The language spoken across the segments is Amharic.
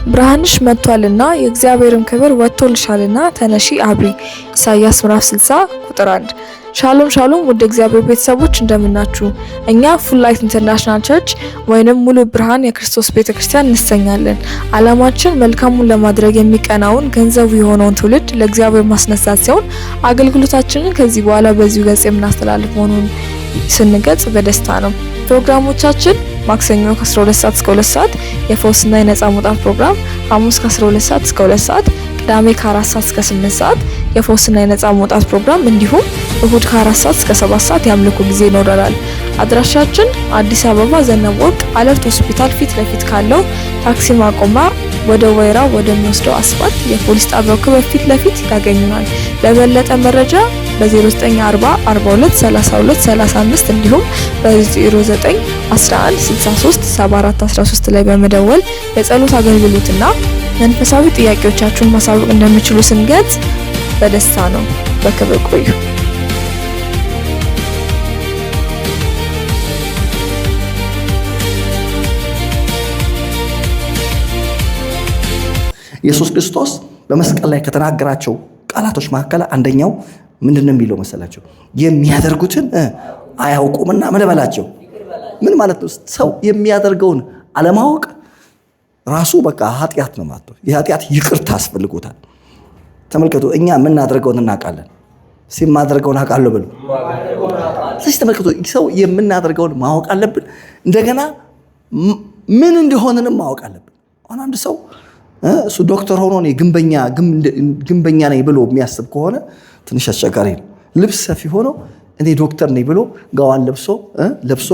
ብርሃንሽ መጥቷልና የእግዚአብሔርም ክብር ወጥቶልሻልና ተነሺ አብሪ። ኢሳይያስ ምዕራፍ 60 ቁጥር 1። ሻሎም ሻሎም ውድ እግዚአብሔር ቤተሰቦች እንደምናችሁ። እኛ ፉል ላይት ኢንተርናሽናል ቸርች ወይንም ሙሉ ብርሃን የክርስቶስ ቤተክርስቲያን እንሰኛለን። ዓላማችን መልካሙን ለማድረግ የሚቀናውን ገንዘቡ የሆነውን ትውልድ ለእግዚአብሔር ማስነሳት ሲሆን አገልግሎታችንን ከዚህ በኋላ በዚሁ ገጽ የምናስተላልፍ መሆኑን ስንገልጽ በደስታ ነው። ፕሮግራሞቻችን ማክሰኞ ከ12 ሰዓት እስከ 2 ሰዓት የፈውስና የነጻ መውጣት ፕሮግራም፣ ሐሙስ ከ12 ሰዓት እስከ 2 ሰዓት፣ ቅዳሜ ከ4 ሰዓት እስከ 8 ሰዓት የፈውስና የነጻ መውጣት ፕሮግራም እንዲሁም እሁድ ከ4 ሰዓት እስከ 7 ሰዓት የአምልኮ ጊዜ ይኖረናል። አድራሻችን አዲስ አበባ ዘነበ ወርቅ አለርት ሆስፒታል ፊት ለፊት ካለው ታክሲ ማቆሚያ ወደ ወይራ ወደሚወስደው አስፋልት የፖሊስ ጣቢያው ፊት ለፊት ያገኙናል። ለበለጠ መረጃ በ0940 42 32 35 እንዲሁም በ0911 63 74 13 ላይ በመደወል የጸሎት አገልግሎትና መንፈሳዊ ጥያቄዎቻችሁን ማሳወቅ እንደምትችሉ ስንገልጽ በደስታ ነው። በክብር ቆዩ። ኢየሱስ ክርስቶስ በመስቀል ላይ ከተናገራቸው ቃላቶች መካከል አንደኛው ምንድነው የሚለው መሰላችሁ? የሚያደርጉትን አያውቁምና ምን በላቸው። ምን ማለት ነው? ሰው የሚያደርገውን አለማወቅ ራሱ በቃ ኃጢአት ነው ማለት ነው። የኃጢአት ይቅርታ አስፈልጎታል። ተመልከቱ፣ እኛ የምናደርገውን እናውቃለን። የማደርገውን አውቃለሁ ብሎ ስለዚህ ተመልከቱ፣ ሰው የምናደርገውን ማወቅ አለብን። እንደገና ምን እንደሆነንም ማወቅ አለብን። አሁን አንድ ሰው እሱ ዶክተር ሆኖ ነው ግንበኛ ነኝ ብሎ የሚያስብ ከሆነ ትንሽ አስቸጋሪ ነው። ልብስ ሰፊ ሆኖ እኔ ዶክተር ነኝ ብሎ ጋዋን ለብሶ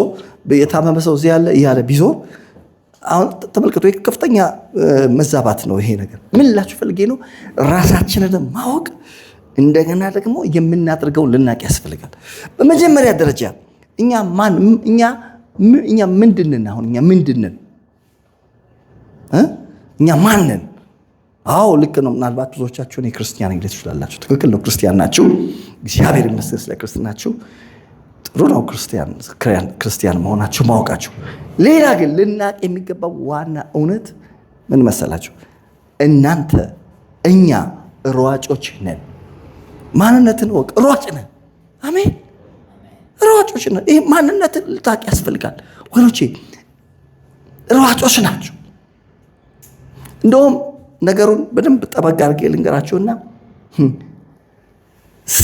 የታመመ ሰው እዚህ ያለ እያለ ቢዞር አሁን ተመልከቱ፣ ከፍተኛ መዛባት ነው ይሄ ነገር። ምን ልላችሁ ፈልጌ ነው፣ ራሳችንን ማወቅ እንደገና ደግሞ የምናደርገውን ልናቅ ያስፈልጋል። በመጀመሪያ ደረጃ እኛ ምንድነን? አሁን እኛ ምንድነን? እኛ ማንን? አዎ ልክ ነው። ምናልባት ብዙዎቻችሁ እኔ ክርስቲያን ነኝ ትላላችሁ። ትክክል ነው፣ ክርስቲያን ናችሁ። እግዚአብሔር ይመስገን ስለ ክርስትናችሁ። ጥሩ ነው ክርስቲያን መሆናችሁ ማወቃችሁ። ሌላ ግን ልናቅ የሚገባው ዋና እውነት ምን መሰላችሁ? እኛ ሯጮች ነን። ማንነትን ወቅ ሯጭ ነን። አሜን፣ ሯጮች ነን። ይሄ ማንነትን ልታቅ ያስፈልጋል ወገኖቼ። ሯጮች ናችሁ። እንደውም ነገሩን በደንብ ጠበቅ አድርጌ ልንገራችሁና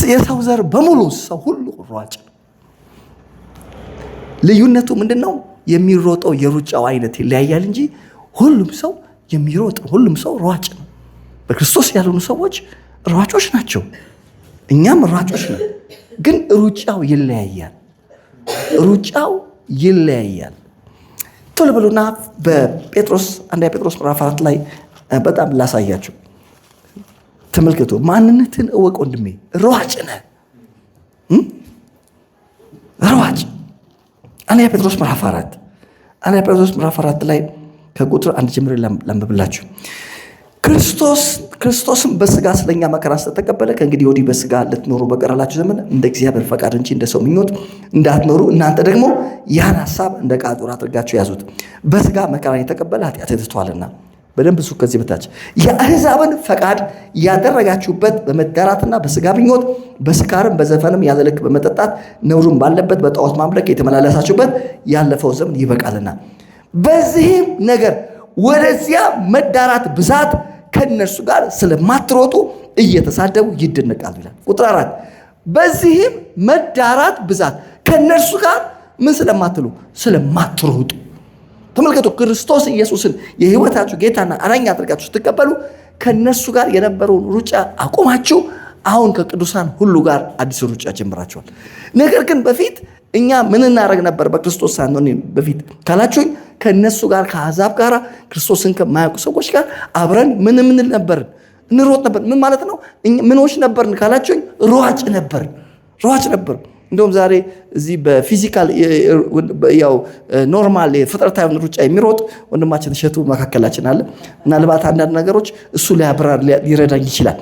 የሰው ዘር በሙሉ ሰው ሁሉ ሯጭ ነው። ልዩነቱ ምንድነው? የሚሮጠው የሩጫው አይነት ይለያያል እንጂ ሁሉም ሰው የሚሮጠው ሁሉም ሰው ሯጭ ነው። በክርስቶስ ያልሆኑ ሰዎች ሯጮች ናቸው። እኛም ሯጮች ነን፣ ግን ሩጫው ይለያያል። ቶሎ ብሉና አንደኛ ጴጥሮስ ምዕራፍ 4 ላይ በጣም ላሳያችሁ። ተመልከቱ፣ ማንነትን እወቅ ወንድሜ። ሯጭ ነህ፣ ሯጭ። አንደኛ ጴጥሮስ ምዕራፍ 4 ላይ ከቁጥር 1 ጀምሮ ላንብብላችሁ። ክርስቶስም በስጋ ስለኛ መከራ ስለተቀበለ ከእንግዲህ ወዲህ በስጋ ልትኖሩ በቀረላችሁ ዘመን እንደ እግዚአብሔር ፈቃድ እንጂ እንደ ሰው ምኞት እንዳትኖሩ እናንተ ደግሞ ያን ሐሳብ እንደ ዕቃ ጦር አድርጋችሁ ያዙት። በስጋ መከራን የተቀበለ ኃጢአት ትቷልና። በደንብ እሱ ከዚህ በታች የአሕዛብን ፈቃድ ያደረጋችሁበት በመዳራትና በስጋ ምኞት በስካርም በዘፈንም ያለ ልክ በመጠጣት ነውሩም ባለበት በጣዖት ማምለክ የተመላለሳችሁበት ያለፈው ዘመን ይበቃልና። በዚህም ነገር ወደዚያ መዳራት ብዛት ከነርሱ ጋር ስለማትሮጡ እየተሳደቡ ይደነቃሉ ይላል። ቁጥር 4 በዚህም መዳራት ብዛት ከነርሱ ጋር ምን ስለማትሮጡ። ተመልከቱ፣ ክርስቶስ ኢየሱስን የሕይወታችሁ ጌታና አዳኝ አድርጋችሁ ስትቀበሉ ከነሱ ጋር የነበረውን ሩጫ አቁማችሁ አሁን ከቅዱሳን ሁሉ ጋር አዲስ ሩጫ ጀምራችኋል። ነገር ግን በፊት እኛ ምን እናደርግ ነበር? በክርስቶስ ሳንሆን በፊት ካላችሁኝ ከነሱ ጋር ከአሕዛብ ጋር ክርስቶስን ከማያውቁ ሰዎች ጋር አብረን ምን ነበርን? እንሮጥ ነበር። ምን ማለት ነው? ምኖች ነበርን ካላችሁኝ ሯጭ ነበር። እንደውም ዛሬ እዚህ በፊዚካል ያው ኖርማል ፍጥረታዊ ሩጫ የሚሮጥ ወንድማችን እሸቱ መካከላችን አለ። ምናልባት አንዳንድ ነገሮች እሱ ሊረዳኝ ይችላል።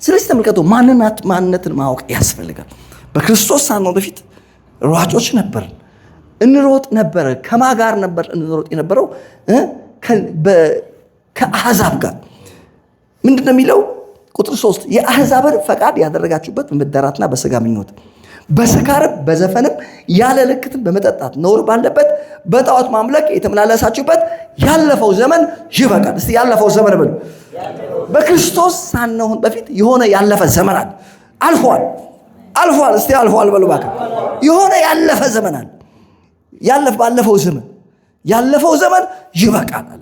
ስለዚህ ተመልከቱ፣ ማንነትን ማወቅ ያስፈልጋል። በክርስቶስ ሳንሆን በፊት ሯጮች ነበር፣ እንሮጥ ነበር። ከማ ጋር ነበር እንሮጥ የነበረው? ከአሕዛብ ጋር ምንድነው የሚለው? ቁጥር 3 የአሕዛብን ፈቃድ ያደረጋችሁበት በመዳራትና በሥጋ ምኞት በስካርም በዘፈንም ያለ ልክትም በመጠጣት ነውር ባለበት በጣዖት ማምለክ የተመላለሳችሁበት ያለፈው ዘመን ይበቃል። እስቲ ያለፈው ዘመን በሉ። በክርስቶስ ሳንሆን በፊት የሆነ ያለፈ ዘመን አለ። አልፏል። እስቲ አልፏል በሉ ባካ። የሆነ ያለፈ ዘመን አለ። ያለፈው ዘመን ይበቃል አለ።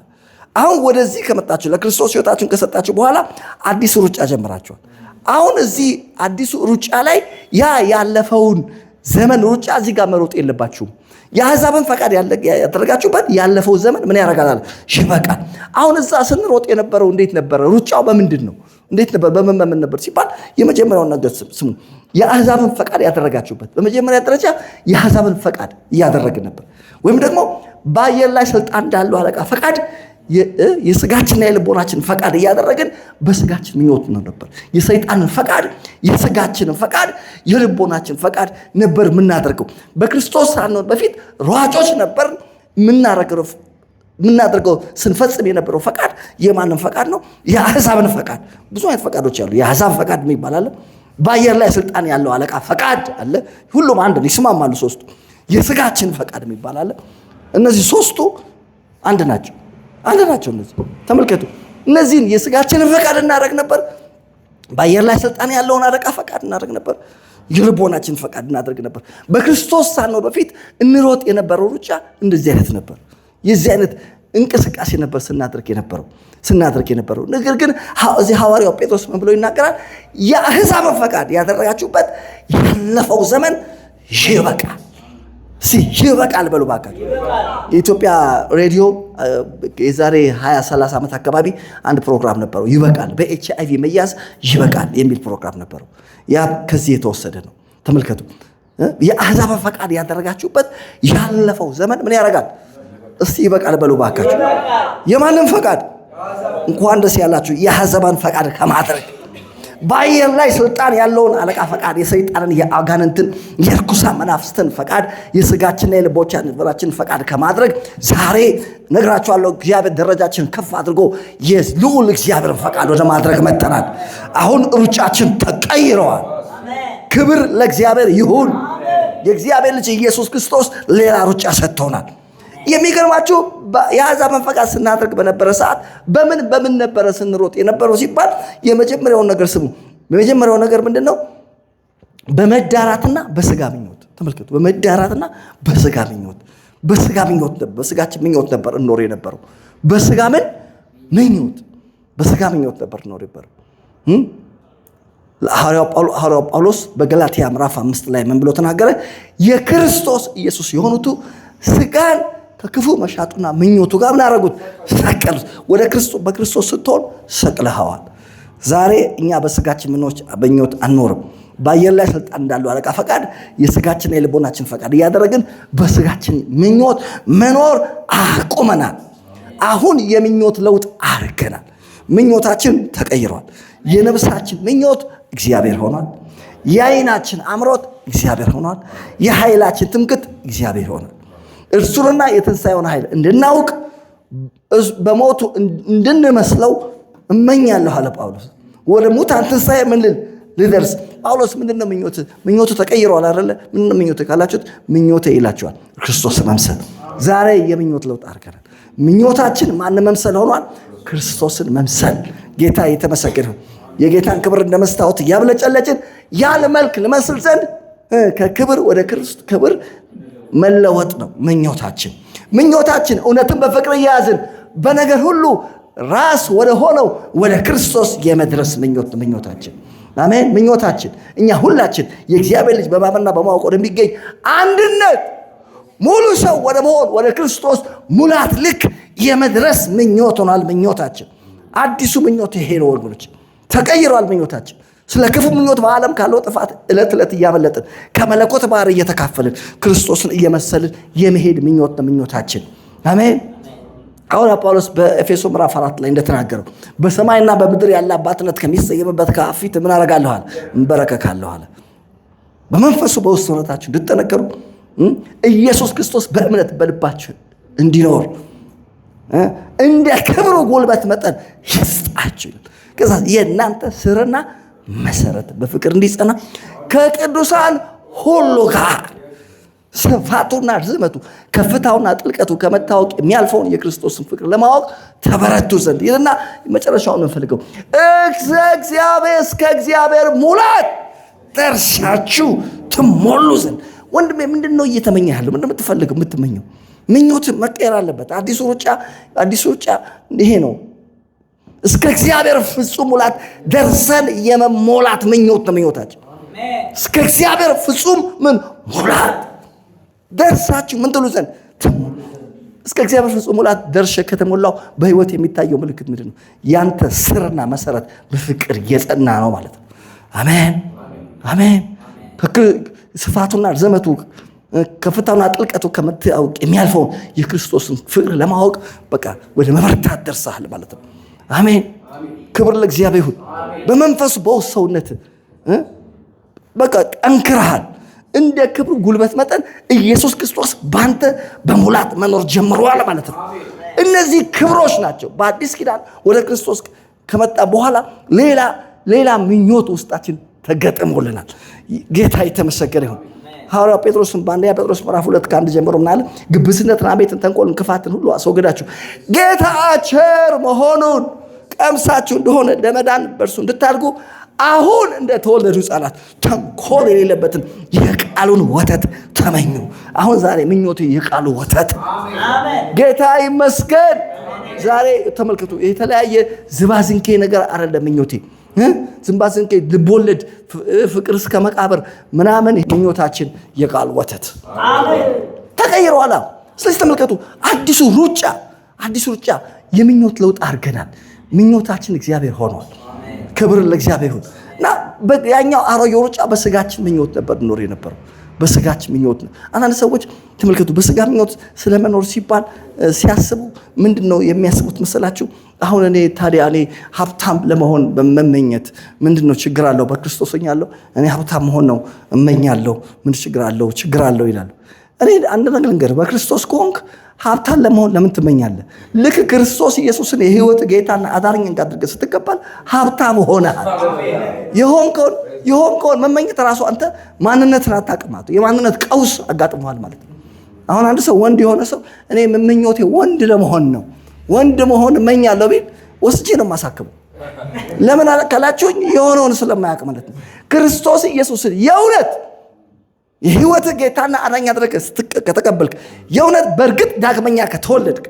አሁን ወደዚህ ከመጣችሁ ለክርስቶስ ሕይወታችሁን ከሰጣችሁ በኋላ አዲስ ሩጫ ጀምራችኋል። አሁን እዚህ አዲሱ ሩጫ ላይ ያለፈውን ዘመን ሩጫ እዚህ ጋር መሮጥ የለባችሁም። የአሕዛብን ፈቃድ ያደረጋችሁበት ያለፈው ዘመን ምን ያደርጋል? ይበቃል። አሁን እዛ ስንሮጥ የነበረው እንዴት ነበረ? ሩጫው በምንድን ነው? እንዴት ነበር? በምን ነበር ሲባል የመጀመሪያውን ነገር ስሙ። የአሕዛብን ፈቃድ ያደረጋችሁበት። በመጀመሪያ ደረጃ የአሕዛብን ፈቃድ እያደረግን ነበር። ወይም ደግሞ በአየር ላይ ስልጣን እንዳለው አለቃ ፈቃድ የስጋችንና የልቦናችን ፈቃድ እያደረግን በስጋችን ምኞት ነው ነበር። የሰይጣንን ፈቃድ፣ የስጋችንን ፈቃድ፣ የልቦናችን ፈቃድ ነበር የምናደርገው። በክርስቶስ ሳንሆን በፊት ሯጮች ነበር። የምናደርገው ስንፈጽም የነበረው ፈቃድ የማንን ፈቃድ ነው? የአሕዛብን ፈቃድ። ብዙ አይነት ፈቃዶች አሉ። የአሕዛብ ፈቃድ የሚባል አለ። በአየር ላይ ስልጣን ያለው አለቃ ፈቃድ አለ። ሁሉም አንድ ነው፣ ይስማማሉ ሶስቱ። የስጋችን ፈቃድ የሚባል አለ። እነዚህ ሶስቱ አንድ ናቸው። እነዚህ ተመልከቱ። እነዚህን የስጋችንን ፈቃድ እናደርግ ነበር። በአየር ላይ ስልጣን ያለውን አለቃ ፈቃድ እናደርግ ነበር። የልቦናችን ፈቃድ እናደርግ ነበር። በክርስቶስ ሳንሆን በፊት እንሮጥ የነበረው ሩጫ እንደዚህ አይነት ነበር። የዚህ አይነት እንቅስቃሴ ነበር ስናደርግ የነበረው። ነገር ግን እዚህ ሐዋርያው ጴጥሮስ ምን ብሎ ይናገራል? የአሕዛብን ፈቃድ ያደረጋችሁበት ያለፈው ዘመን ይበቃል። ይበቃል በሉ ባካችሁ። የኢትዮጵያ ሬዲዮ የዛሬ 20-30 ዓመት አካባቢ አንድ ፕሮግራም ነበረው። ይበቃል፣ በኤችአይቪ መያዝ ይበቃል የሚል ፕሮግራም ነበረው። ያ ከዚህ የተወሰደ ነው። ተመልከቱ። የአሕዛብን ፈቃድ ያደረጋችሁበት ያለፈው ዘመን ምን ያደርጋል? እስቲ ይበቃል በሉ ባካችሁ። የማንም ፈቃድ? እንኳን ደስ ያላችሁ። የአሕዛብን ፈቃድ ከማድረግ በአየር ላይ ስልጣን ያለውን አለቃ ፈቃድ፣ የሰይጣንን የአጋንንትን የርኩሳን መናፍስትን ፈቃድ፣ የስጋችንና የልቦናችን ፈቃድ ከማድረግ ዛሬ ነግራችኋለሁ። እግዚአብሔር ደረጃችን ከፍ አድርጎ የልዑል እግዚአብሔርን ፈቃድ ወደ ማድረግ መጥተናል። አሁን ሩጫችን ተቀይረዋል። ክብር ለእግዚአብሔር ይሁን። የእግዚአብሔር ልጅ ኢየሱስ ክርስቶስ ሌላ ሩጫ ሰጥቶናል። የሚገርማችሁ የአሕዛብን ፈቃድ ስናደርግ በነበረ ሰዓት በምን ነበረ ስንሮጥ የነበረው ሲባል የመጀመሪያውን ነገር ስሙ። የመጀመሪያው ነገር ምንድን ነው? በመዳራትና በስጋ ምኞት። ተመልከቱ። በመዳራትና በስጋ ምኞት፣ በስጋችን ምኞት ነበር እንኖር የነበረው። በስጋ ምኞት ነበር እንኖር የነበረው። ሐዋርያው ጳውሎስ በገላትያ ምዕራፍ 5 ላይ ምን ብሎ ተናገረ? የክርስቶስ ኢየሱስ የሆኑቱ ስጋን ከክፉ መሻጡና ምኞቱ ጋር ምን አደረጉት? ሰቀሉት። በክርስቶስ ስትሆን ሰቅለኸዋል። ዛሬ እኛ በስጋችን ምኞት አንኖርም። በአየር ላይ ስልጣን እንዳለው አለቃ ፈቃድ፣ የስጋችንና የልቦናችን ፈቃድ እያደረግን በስጋችን ምኞት መኖር አቁመናል። አሁን የምኞት ለውጥ አድርገናል። ምኞታችን ተቀይሯል። የነፍሳችን ምኞት እግዚአብሔር ሆኗል። የዓይናችን አምሮት እግዚአብሔር ሆኗል። የኃይላችን ትምክህት እግዚአብሔር ሆኗል። እርሱንና የትንሣኤውን ኃይል እንድናውቅ በሞቱ እንድንመስለው እመኛለሁ አለ ጳውሎስ። ወደ ሙታን ትንሣኤ ምን ልደርስ። ጳውሎስ ምንድነው ምኞቱ ተቀይሯል አይደለ? ምንድነው ምኞቱ ካላችሁት፣ ምኞቴ ይላችኋል ክርስቶስን መምሰል። ዛሬ የምኞት ለውጥ አድርገናል። ምኞታችን ማንን መምሰል ሆኗል? ክርስቶስን መምሰል። ጌታ የተመሰገነ። የጌታን ክብር እንደ መስታወት እያብለጨለጭን ያን መልክ ልመስል ዘንድ ከክብር ወደ ክብር መለወጥ ነው ምኞታችን። እውነትን በፍቅር እያያዝን በነገር ሁሉ ራስ ወደ ሆነው ወደ ክርስቶስ የመድረስ ምኞታችን። አሜን። ምኞታችን እኛ ሁላችን የእግዚአብሔር ልጅ በማመንና በማወቅ ወደሚገኝ አንድነት ሙሉ ሰው ወደ መሆን ወደ ክርስቶስ ሙላት ልክ የመድረስ ምኞት ሆኗል ምኞታችን። አዲሱ ምኞት ይሄ ነው ወገኖች። ተቀይሯል ምኞታችን። ስለ ክፉ ምኞት በዓለም ካለው ጥፋት ዕለት ዕለት እያመለጥን ከመለኮት ባህር እየተካፈልን ክርስቶስን እየመሰልን የመሄድ ምኞት ነው ምኞታችን። አሜን። አሁን ጳውሎስ በኤፌሶ ምዕራፍ 4 ላይ እንደተናገረው በሰማይና በምድር ያለ አባትነት ከሚሰየምበት ከአብ ፊት ምን አደርጋለሁ አለ? እንበረከካለሁ አለ። በመንፈሱ በውስጥ ሆናችሁ እንድትጠነከሩ ኢየሱስ ክርስቶስ በእምነት በልባችሁ እንዲኖር እንደ ክብሩ ጉልበት መጠን ይስጣችሁ። ከዛ የእናንተ ስርና መሰረት በፍቅር እንዲጸና ከቅዱሳን ሁሉ ጋር ስፋቱና ርዝመቱ ከፍታውና ጥልቀቱ ከመታወቅ የሚያልፈውን የክርስቶስን ፍቅር ለማወቅ ተበረቱ ዘንድ ይልና መጨረሻውን እንፈልገው እስከ እግዚአብሔር ሙላት ደርሳችሁ ትሞሉ ዘንድ። ወንድሜ ምንድነው እየተመኘህ ያለው? ምንድነው የምትፈልገው? የምትመኘው ምኞት መቀየር አለበት። አዲሱ ሩጫ ይሄ ነው። እስከ እግዚአብሔር ፍጹም ሙላት ደርሰን የመሞላት ምኞት ነው ምኞታችን። እስከ እግዚአብሔር ፍጹም ሙላት ደርሳችሁ ምን ትሉ ዘንድ እስከ እግዚአብሔር ፍጹም ሙላት ደርሼ ከተሞላው በህይወት የሚታየው ምልክት ምንድን ነው? ያንተ ስርና መሰረት በፍቅር የጸና ነው ማለት ነው። አሜን። ስፋቱና ርዝመቱ ከፍታውና ጥልቀቱ ከመታወቅ የሚያልፈውን የክርስቶስን ፍቅር ለማወቅ በቃ ወደ መበርታት ደርሰሃል ማለት ነው። አሜን። ክብር ለእግዚአብሔር ይሁን። በመንፈሱ በውስጥ ሰውነት በቃ ጠንክረሃል። እንደ ክብሩ ጉልበት መጠን ኢየሱስ ክርስቶስ ባንተ በሙላት መኖር ጀምሯል ማለት ነው። እነዚህ ክብሮች ናቸው። በአዲስ ኪዳን ወደ ክርስቶስ ከመጣ በኋላ ሌላ ምኞት ውስጣችን ተገጥሞልናል። ጌታ የተመሰገነ ይሁን። ሐዋርያው ጴጥሮስን በአንደኛ ጴጥሮስ ምዕራፍ 2 ከ1 ጀምሮ ምናለ ግብዝነትን፣ ሐሜትን፣ ተንኮልን፣ ክፋትን ሁሉ አስወግዳችሁ ጌታ ቸር መሆኑን ቀምሳችሁ እንደሆነ ለመዳን በእርሱ እንድታድጉ አሁን እንደተወለዱ ሕፃናት ተንኮል የሌለበትን የቃሉን ወተት ተመኙ። አሁን ዛሬ ምኞቴ የቃሉ ወተት። ጌታ ይመስገን። ዛሬ ተመልከቱ፣ የተለያየ ዝባዝንኬ ነገር አይደለም ምኞቴ። ዝባዝንኬ ልቦለድ፣ ፍቅር እስከ መቃብር ምናምን ምኞታችን የቃሉ ወተት ተቀይሯል። ስለዚህ ተመልከቱ፣ አዲሱ ሩጫ የምኞት ለውጥ አድርገናል። ምኞታችን እግዚአብሔር ሆኗል። ክብር ለእግዚአብሔር ይሁን። እና ያኛው አሮጌው ሩጫ በስጋችን ምኞት ነበር ኖር የነበረው። በስጋችን ምኞት ነው። አንዳንድ ሰዎች ተመልከቱ፣ በስጋ ምኞት ስለመኖር ሲባል ሲያስቡ ምንድነው የሚያስቡት መሰላችሁ? አሁን እኔ ሀብታም ለመሆን በመመኘት ምንድነው ችግር አለው? በክርስቶስ ሆኛለሁ፣ እኔ ሀብታም መሆን ነው እመኛለሁ፣ ምን ችግር አለው ይላሉ። እኔ አንድ ነገር ልንገርህ፣ በክርስቶስ ከሆንክ ሀብታም ለመሆን ለምን ትመኛለህ? ልክ ክርስቶስ ኢየሱስን የህይወት ጌታና አዳኝ አድርገህ ስትቀበል ሀብታም ሆነሃል። የሆንከውን መመኘት ራሱ አንተ ማንነትን አታውቅም። የማንነት ቀውስ አጋጥመዋል ማለት ነው። አሁን አንድ ሰው ወንድ የሆነ ሰው እኔ ምኞቴ ወንድ ለመሆን ነው፣ ወንድ መሆን እመኛለሁ ቢል ወስጄ ነው የማሳክመው። ለምን ካላችሁኝ የሆነውን ስለማያውቅ ማለት ነው። ክርስቶስ ኢየሱስን የእውነት የህይወት ጌታና አዳኝ አድርገህ ከተቀበልክ፣ የእውነት በእርግጥ ዳግመኛ ከተወለድክ፣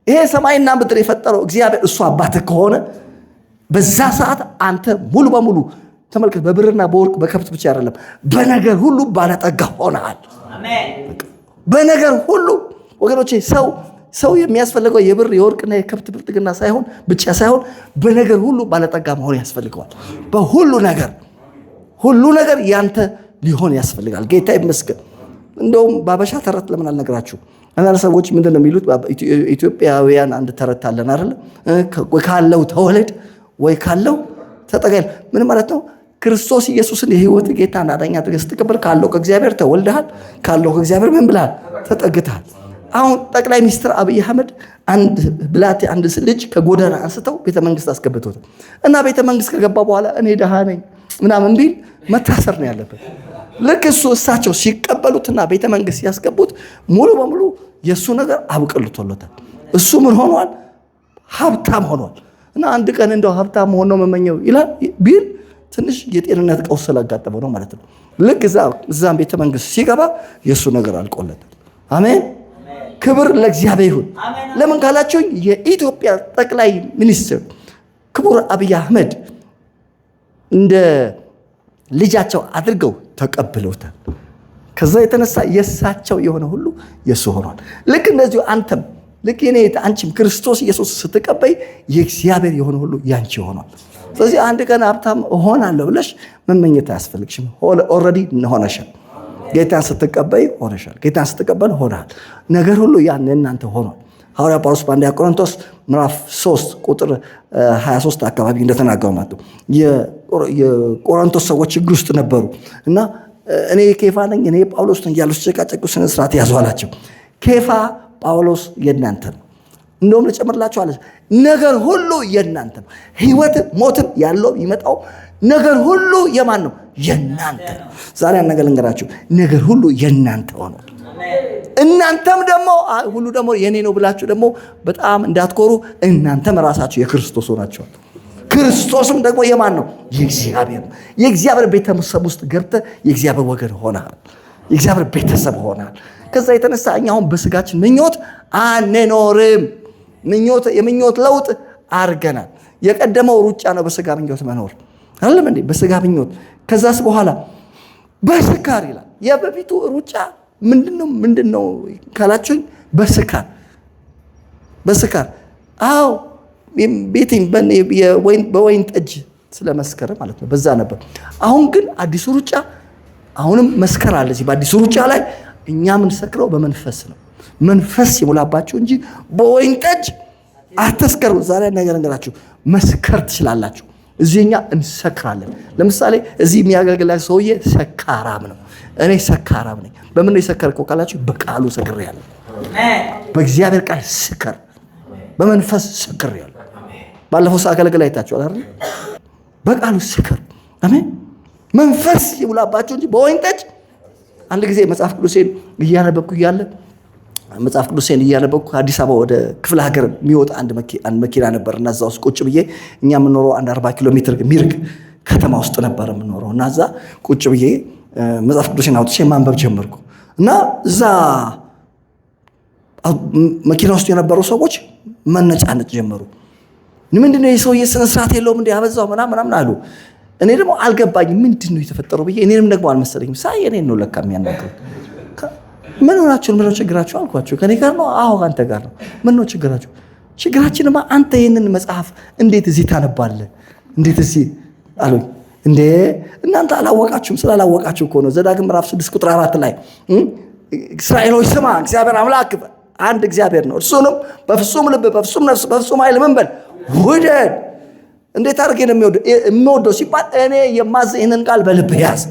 ይሄ ሰማይና ምድር የፈጠረው እግዚአብሔር እሱ አባትህ ከሆነ በዛ ሰዓት አንተ ሙሉ በሙሉ ተመልከት፣ በብርና በወርቅ በከብት ብቻ አይደለም፣ በነገር ሁሉ ባለጠጋ ሆነሃል። በነገር ሁሉ ወገኖቼ፣ ሰው የሚያስፈልገው የብር የወርቅና የከብት ብልጥግና ብቻ ሳይሆን በነገር ሁሉ ባለጠጋ መሆን ያስፈልገዋል። በሁሉ ነገር ያንተ ሊሆን ያስፈልጋል። ጌታ ይመስገን። እንደውም ባበሻ ተረት ለምን አልነግራችሁ? አንዳንድ ሰዎች ምንድነው የሚሉት? ኢትዮጵያውያን አንድ ተረት አለን አይደል? ካለው ተወለድ ወይ ካለው ተጠጋል። ምን ማለት ነው? ክርስቶስ ኢየሱስን የህይወት ጌታና አዳኝ አድርገህ ስትቀበል ካለው ከእግዚአብሔር ተወልደሃል፣ ካለው ከእግዚአብሔር ምን ብለሃል? ተጠግተሃል። አሁን ጠቅላይ ሚኒስትር አብይ አህመድ አንድ ልጅ ከጎዳና አንስተው ቤተመንግስት አስገብተውታል እና ቤተመንግስት ከገባ በኋላ እኔ ደሃ ነኝ ምናምን ቢል መታሰር ነው ያለበት። ልክ እሳቸው ሲቀበሉትና ቤተመንግስት ሲያስገቡት ሙሉ በሙሉ የእሱ ነገር አብቅልቶለታል። እሱ ምን ሆኗል? ሀብታም ሆኗል። እና አንድ ቀን እንደው ሀብታም መሆን ነው መመኘው ይላል ቢል ትንሽ የጤንነት ቀውስ ስላጋጠመው ነው ማለት ነው። ልክ እዛም ቤተመንግስት ሲገባ የእሱ ነገር አልቆለታል። አሜን። ክብር ለእግዚአብሔር ይሁን። ለምን ካላችሁኝ የኢትዮጵያ ጠቅላይ ሚኒስትር ክቡር አብይ አህመድ እንደ ልጃቸው አድርገው ተቀብለውታል። ከዛ የተነሳ የእሳቸው የሆነ ሁሉ የእሱ ሆኗል። ልክ እንደዚሁ አንተም ልክ አንቺም ክርስቶስ ኢየሱስ ስትቀበይ የእግዚአብሔር የሆነ ሁሉ ያንቺ ሆኗል። ስለዚህ አንድ ቀን ሀብታም እሆናለሁ ብለሽ መመኘት አያስፈልግሽም። ኦልሬዲ ሆነሻል። ጌታን ስትቀበይ ሆነሻል። ጌታን ስትቀበል ሆነሃል። ነገር ሁሉ ያን እናንተ ሆኗል። ሐዋርያ ጳውሎስ በአንደኛ ቆሮንቶስ ምዕራፍ 3 ቁጥር 23 አካባቢ እንደተናገረው ማለት ነው የቆሮንቶስ ሰዎች ችግር ውስጥ ነበሩ እና እኔ ኬፋ ነኝ እኔ ጳውሎስ ነኝ እያሉ ሲጨቃጨቁ ስነ ስርዓት ያዙ አላቸው። ኬፋ ጳውሎስ የእናንተ ነው፣ እንደውም ልጨምርላችሁ አለ ነገር ሁሉ የእናንተ ነው። ህይወት ሞትም ያለው ይመጣው ነገር ሁሉ የማን ነው? የእናንተ ነው። ዛሬ ያን ነገር ልንገራችሁ፣ ነገር ሁሉ የእናንተ ሆኖ እናንተም ደግሞ ሁሉ ደግሞ የኔ ነው ብላችሁ ደግሞ በጣም እንዳትኮሩ፣ እናንተም ራሳችሁ የክርስቶስ ሆናችኋል። ክርስቶስም ደግሞ የማን ነው? የእግዚአብሔር ነው። የእግዚአብሔር ቤተሰብ ውስጥ ገብተህ የእግዚአብሔር ወገን ሆነሃል። የእግዚአብሔር ቤተሰብ ሆነሃል። ከዛ የተነሳ እኛ አሁን በስጋችን ምኞት አንኖርም። የምኞት ለውጥ አድርገናል። የቀደመው ሩጫ ነው በስጋ ምኞት መኖር አይደለም እንዴ? በስጋ ምኞት ከዛስ በኋላ በስካር ይላል። የበፊቱ ሩጫ ምንድነው ካላችሁኝ፣ በስካር አዎ በወይን ጠጅ ስለመስከረ ማለት ነው። በዛ ነበር። አሁን ግን አዲሱ ሩጫ አሁንም መስከር አለ። እዚህ በአዲሱ ሩጫ ላይ እኛ የምንሰክረው በመንፈስ ነው። መንፈስ ይሙላባችሁ እንጂ በወይን ጠጅ አትስከሩ። ዛሬ ነገር እንገራችሁ መስከር ትችላላችሁ። እዚህኛ እንሰክራለን። ለምሳሌ እዚህ የሚያገለግላችሁ ሰውዬ ሰካራም ነው። እኔ ሰካራም ነኝ። በምን ነው የሰከርከው ካላችሁ፣ በቃሉ ሰክሬያለሁ። በእግዚአብሔር ቃል ስከር፣ በመንፈስ ሰክሬያለሁ። ባለፈው ሳገለግል አይታችኋል አይደል? በቃሉ ስከር። አሜን። መንፈስ ይሙላባችሁ እንጂ በወይን ጠጅ። አንድ ጊዜ መጽሐፍ ቅዱሴን እያነበብኩ አዲስ አበባ ወደ ክፍለ ሀገር የሚወጣ አንድ መኪና ነበር እና እዛ ውስጥ ቁጭ ብዬ፣ እኛ የምንኖረው አንድ 40 ኪሎ ሜትር የሚርቅ ከተማ ውስጥ ነበር የምንኖረው እና እዛ ቁጭ ብዬ መጽሐፍ ቅዱሴን አውጥቼ ማንበብ ጀመርኩ እና እዛ መኪና ውስጥ የነበሩ ሰዎች መነጫነጭ ጀመሩ። ምንድነው የሰውዬ ስነ ስርዓት የለውም እንዴ ያበዛው ምናምን አሉ። እኔ ደግሞ አልገባኝም ምንድነው የተፈጠረው ብዬ፣ እኔንም ደግሞ አልመሰለኝም። ሳይ እኔን ነው ለካ የሚያናግሩት። ምን ሆናችሁ? ምን ነው ችግራችሁ አልኳቸው። ከኔ ጋር ነው? አዎ አንተ ጋር ነው። ምን ነው ችግራችሁ? ችግራችንማ አንተ ይሄንን መጽሐፍ እንዴት እዚህ ታነባለህ? እንዴት እዚህ አሉኝ። እንዴ እናንተ አላወቃችሁም? ስላላወቃችሁ እኮ ነው። ዘዳግም ምዕራፍ 6 ቁጥር 4 ላይ እስራኤሎች ስማ፣ እግዚአብሔር አምላክ አንድ እግዚአብሔር ነው፣ እርሱንም በፍጹም ልብ፣ በፍጹም ነፍስ፣ በፍጹም ኃይል ምን በል ውደድ። እንዴት አድርጌ ነው የሚወደው ሲባል እኔ የማዝህ ይህንን ቃል በልብህ ያዝ።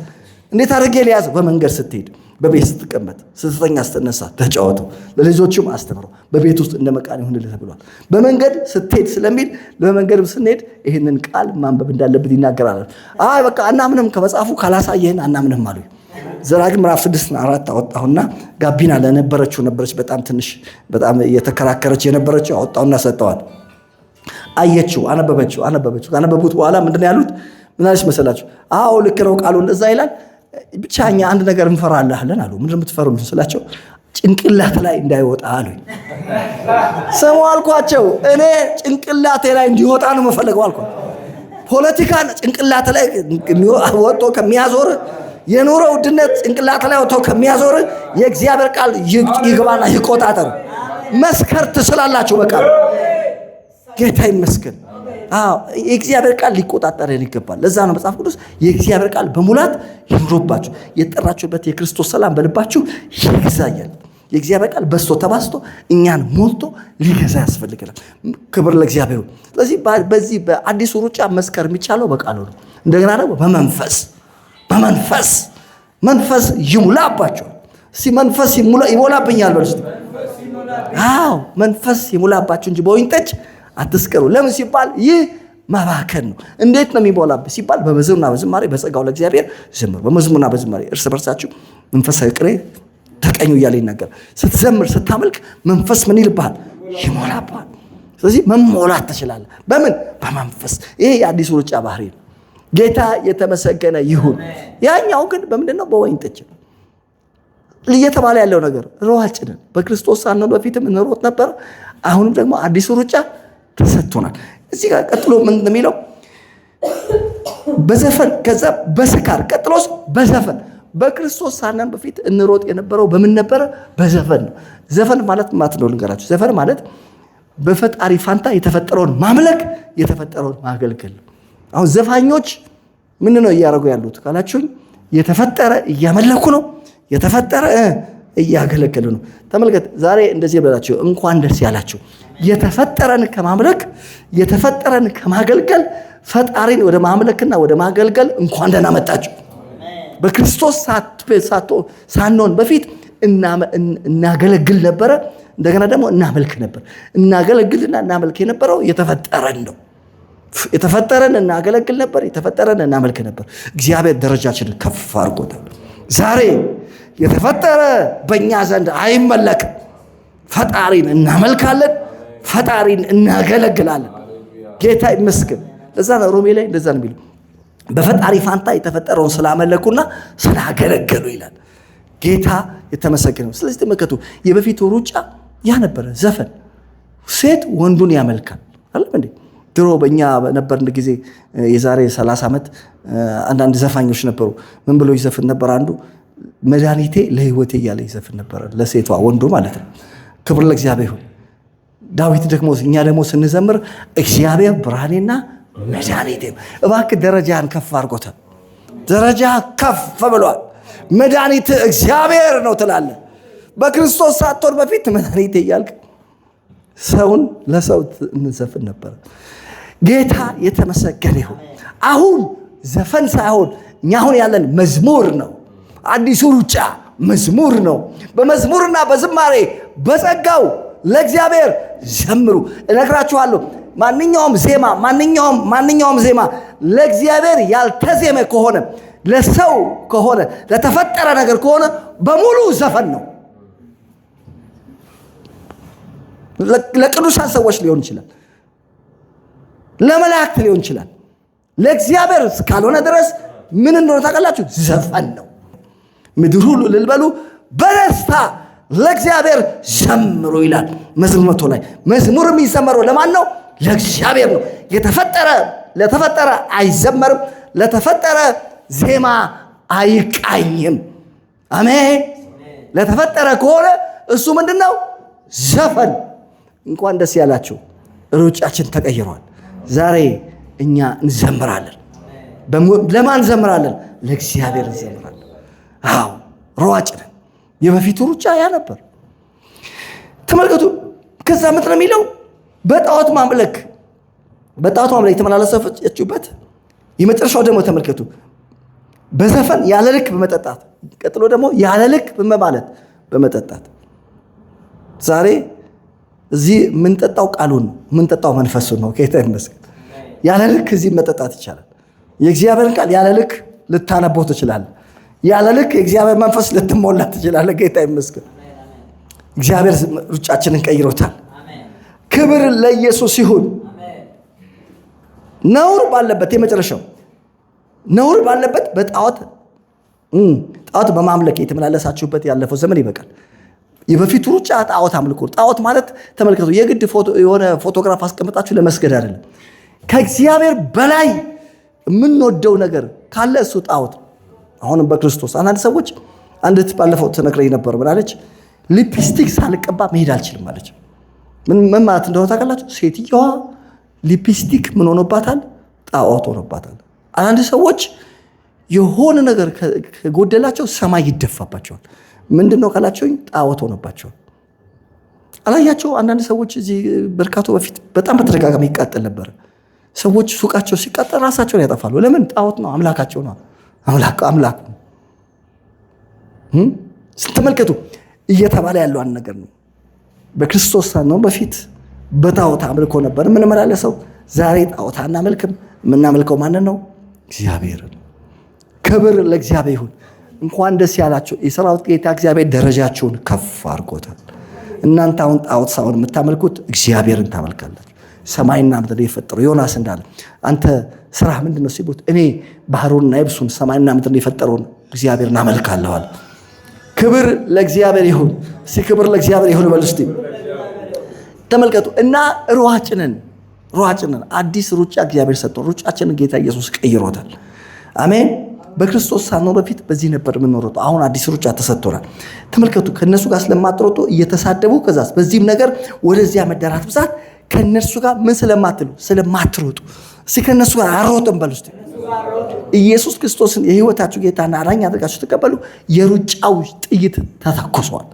እንዴት አድርጌ ሊያዝ? በመንገድ ስትሄድ፣ በቤት ስትቀመጥ፣ ስትተኛ፣ ስትነሳ ተጫወተው፣ ለልጆችም አስተምረው፣ በቤት ውስጥ እንደ መቃን ይሁንልህ ተብሏል። በመንገድ ስትሄድ ስለሚል በመንገድ ስንሄድ ይህንን ቃል ማንበብ እንዳለበት ይናገራል። አይ በቃ አናምንም፣ ከመጽሐፉ ካላሳየህን አናምንም አሉ። ዘዳግም ምዕራፍ 6:4 አወጣሁና ጋቢና ለነበረችው ነበረች፣ በጣም ትንሽ በጣም እየተከራከረች የነበረችው አወጣሁና ሰጠዋል። አየችው፣ አነበበችው። ካነበቡት በኋላ ምንድነው ያሉት? ምን አለች መሰላችሁ? አዎ ልክ ነው ቃሉ እንደዛ ይላል፣ ብቻ እኛ አንድ ነገር እንፈራለን አሉ። ምንድነው የምትፈሩት ስላቸው፣ ጭንቅላት ላይ እንዳይወጣ አሉኝ። ስሙ አልኳቸው፣ እኔ ጭንቅላቴ ላይ እንዲወጣ ነው የምፈልገው አልኳቸው። ፖለቲካን ጭንቅላት ላይ ወጥቶ ከሚያዞር፣ የኑሮ ውድነት ጭንቅላት ላይ ወጥቶ ከሚያዞር የእግዚአብሔር ቃል ይግባና ይቆጣጠር። መስከር ትችላላችሁ በቃል። ጌታ ይመስገን። የእግዚአብሔር ቃል ሊቆጣጠረን ይገባል። ለዛ ነው መጽሐፍ ቅዱስ የእግዚአብሔር ቃል በሙላት ይኑርባችሁ፣ የጠራችሁበት የክርስቶስ ሰላም በልባችሁ ይገዛያል። የእግዚአብሔር ቃል በስቶ ተባስቶ እኛን ሞልቶ ሊገዛ ያስፈልገናል። ክብር ለእግዚአብሔር። ስለዚህ በዚህ በአዲሱ ሩጫ መስከር የሚቻለው በቃሉ ነው። እንደገና ደግሞ መንፈስ ይሙላባችሁ። እስቲ መንፈስ ይሞላብኛል በሉ እስቲ። አዎ መንፈስ ይሙላባችሁ እንጂ በወይን ጠጅ አትስከሩ። ለምን ሲባል ይህ ማባከን ነው። እንዴት ነው የሚሞላብህ ሲባል በመዝሙርና በዝማሬ በጸጋው ለእግዚአብሔር ዘምሩ። በመዝሙርና በዝማሬ እርስ በርሳችሁ መንፈሳዊ ቅኔ ተቀኙ እያለ ይናገር። ስትዘምር ስታመልክ መንፈስ ምን ይልብሃል? ይሞላብሃል። ስለዚህ መሞላት ትችላለህ። በምን? በመንፈስ። ይሄ የአዲሱ ሩጫ ባህሪ ነው። ጌታ የተመሰገነ ይሁን። ያኛው ግን በምንድን ነው? በወይን ጠጅ ነው እየተባለ ያለው ነገር። ሯጭ ነን። በክርስቶስ ሳንሆን በፊትም እንሮጥ ነበር። አሁንም ደግሞ አዲሱ ሩጫ ተሰጥቶናል። እዚህ ጋር ቀጥሎ ምን እንደሚለው በዘፈን፣ ከዛ በስካር፣ ቀጥሎስ በዘፈን። በክርስቶስ ሳንሆን በፊት እንሮጥ የነበረው በምን ነበረ? በዘፈን ነው። ዘፈን ማለት ነው ልንገራችሁ። ዘፈን ማለት በፈጣሪ ፋንታ የተፈጠረውን ማምለክ፣ የተፈጠረውን ማገልገል ነው። አሁን ዘፋኞች ምን ነው እያደረጉ ያሉት ካላችሁኝ፣ የተፈጠረ እያመለኩ ነው፣ የተፈጠረ እያገለገሉ ነው። ተመልከት፣ ዛሬ እንደዚህ ብላችሁ እንኳን ደስ ያላችሁ። የተፈጠረን ከማምለክ የተፈጠረን ከማገልገል ፈጣሪን ወደ ማምለክና ወደ ማገልገል እንኳን ደህና መጣችሁ። በክርስቶስ ሳንሆን በፊት እናገለግል ነበረ፣ እንደገና ደግሞ እናመልክ ነበር። እናገለግልና እናመልክ የነበረው የተፈጠረን ነው። የተፈጠረን እናገለግል ነበር፣ የተፈጠረን እናመልክ ነበር። እግዚአብሔር ደረጃችንን ከፍ አድርጎታል። ዛሬ የተፈጠረ በእኛ ዘንድ አይመለክም። ፈጣሪን እናመልካለን፣ ፈጣሪን እናገለግላለን። ጌታ ይመስገን። ለዛ ነው ሮሜ ላይ እንደዛ ነው የሚለው በፈጣሪ ፋንታ የተፈጠረውን ስላመለኩና ስላገለገሉ ይላል። ጌታ የተመሰገነ ነው። ስለዚህ ተመልከቱ፣ የበፊቱ ሩጫ ያ ነበረ። ዘፈን ሴት ወንዱን ያመልካል አይደል እንዴ? ድሮ በእኛ በነበርን ጊዜ የዛሬ 30 ዓመት አንዳንድ ዘፋኞች ነበሩ። ምን ብሎ ይዘፍን ነበር? አንዱ መድኃኒቴ ለሕይወቴ እያለ ይዘፍን ነበር፣ ለሴቷ ወንዱ ማለት ነው። ክብር ለእግዚአብሔር ይሁን። ዳዊት ደግሞ እኛ ደግሞ ስንዘምር እግዚአብሔር ብርሃኔና መድኃኒቴ። እባክህ ደረጃን ከፍ አድርጎታል። ደረጃ ከፍ ብሏል። መድኃኒት እግዚአብሔር ነው ትላለህ። በክርስቶስ ሳትሆን በፊት መድኃኒቴ እያልክ ሰውን ለሰው እንዘፍን ነበር። ጌታ የተመሰገነ ይሁን። አሁን ዘፈን ሳይሆን እኛ አሁን ያለን መዝሙር ነው። አዲሱ ሩጫ መዝሙር ነው። በመዝሙርና በዝማሬ በጸጋው ለእግዚአብሔር ዘምሩ። እነግራችኋለሁ፣ ማንኛውም ዜማ ለእግዚአብሔር ያልተዜመ ከሆነ፣ ለሰው ከሆነ፣ ለተፈጠረ ነገር ከሆነ በሙሉ ዘፈን ነው። ለቅዱሳን ሰዎች ሊሆን ይችላል፣ ለመላእክት ሊሆን ይችላል። ለእግዚአብሔር እስካልሆነ ድረስ ምን እንደሆነ ታውቃላችሁ? ዘፈን ነው። ምድር ሁሉ እልል በሉ በደስታ ለእግዚአብሔር ዘምሩ ይላል መዝሙር 100 ላይ። መዝሙር የሚዘመረው ለማን ነው? ለእግዚአብሔር ነው። ለተፈጠረ አይዘመርም፣ ለተፈጠረ ዜማ አይቃኝም። አሜን። ለተፈጠረ ከሆነ እሱ ምንድነው? ዘፈን። እንኳን ደስ ያላችሁ፣ ሩጫችን ተቀይሯል። ዛሬ እኛ እንዘምራለን። ለማን እንዘምራለን? ለእግዚአብሔር እንዘምራለን። አዎ ሯጭ ነን። የበፊቱ ሩጫ ያ ነበር። ተመልከቱ። ከዛ ምንድን ነው የሚለው? በጣዖት ማምለክ የተመላለሰችበት የመጨረሻው ደግሞ ተመልከቱ። በዘፈን ያለ ልክ በመጠጣት፣ ቀጥሎ ደግሞ ያለ ልክ በመማለት በመጠጣት። ዛሬ እዚህ የምንጠጣው ቃሉን ነው፣ የምንጠጣው መንፈሱን ነው። ጌታ ይመስገን። ያለ ልክ እዚህ መጠጣት ይቻላል። የእግዚአብሔርን ቃል ያለ ልክ ልታነበው ትችላለህ። ያለ ልክ የእግዚአብሔር መንፈስ ልትሞላ ትችላለህ። ጌታ ይመስገን። እግዚአብሔር ሩጫችንን ቀይሮታል። ክብር ለኢየሱስ ይሁን። ነውር ባለበት፣ የመጨረሻው ነውር ባለበት በጣዖት በማምለክ የተመላለሳችሁበት ያለፈው ዘመን ይበቃል። የበፊቱ ሩጫ ጣዖት አምልኮ። ጣዖት ማለት ተመልከቱ፣ የግድ የሆነ ፎቶግራፍ አስቀምጣችሁ ለመስገድ አይደለም። ከእግዚአብሔር በላይ የምንወደው ነገር ካለ እሱ ጣዖት ነው። አሁንም በክርስቶስ አንዳንድ ሰዎች አንዲት ባለፈው ተነግረኝ ነበር። ምን አለች? ሊፕስቲክ ሳልቀባ መሄድ አልችልም አለች። ምን ማለት እንደሆነ ታውቃላችሁ? ሴትየዋ ሊፕስቲክ ምን ሆኖባታል? ጣዖት ሆኖባታል። አንዳንድ ሰዎች የሆነ ነገር ከጎደላቸው ሰማይ ይደፋባቸዋል። ምንድነው ካላችሁኝ? ጣዖት ሆኖባቸዋል። አላያቸው? አንዳንድ ሰዎች እዚህ በርካቶ በፊት በጣም በተደጋጋሚ ይቃጠል ነበር። ሰዎች ሱቃቸው ሲቃጠል ራሳቸውን ያጠፋሉ። ለምን? ጣዖት ነው፣ አምላካቸው ነው። አምላክ ተመልከቱ። እየተባለ ያለው አንድ ነገር ነው። በክርስቶስ ነው። በፊት በጣዖት አምልኮ ነበር የምንመላለሰው። ዛሬ ጣዖት አናመልክም። የምናመልከው ማንን ነው? እግዚአብሔርን። ክብር ለእግዚአብሔር ይሁን። እንኳን ደስ ያላችሁ። የሰራዊት ጌታ እግዚአብሔር ደረጃችሁን ከፍ አድርጎታል። እናንተ አሁን ጣዖት ሳይሆን የምታመልኩት እግዚአብሔርን ታመልካላችሁ። ሰማይና ምድር የፈጠረው ዮናስ እንዳለ አንተ ስራ ምንድነው ሲሉት፣ እኔ ባህሩንና የብሱን ሰማይና ምድር የፈጠረውን እግዚአብሔርን አመልካለሁ አለ። ክብር ለእግዚአብሔር ይሁን። ክብር ለእግዚአብሔር ይሁን በሉ እስቲ። ተመልከቱ። እና ሯጭንን አዲስ ሩጫ እግዚአብሔር ሰጥቶን ሩጫችንን ጌታ ኢየሱስ ቀይሮታል። አሜን። በክርስቶስ ሳንኖር በፊት በዚህ ነበር የምንሮጠው። አሁን አዲስ ሩጫ ተሰጥቶናል። ተመልከቱ። ከነሱ ጋር ስለማትሮጡ እየተሳደቡ፣ ከዛስ በዚህም ነገር ወደዚያ መዳራት ብዛት ከነሱ ጋር ምን ስለማትሮጡ እስቲ ከነሱ ጋር አሮጥም በሉ እስቲ። ኢየሱስ ክርስቶስን የህይወታችሁ ጌታና አዳኝ አድርጋችሁ ተቀበሉ። የሩጫው ጥይት ተተኩሷል።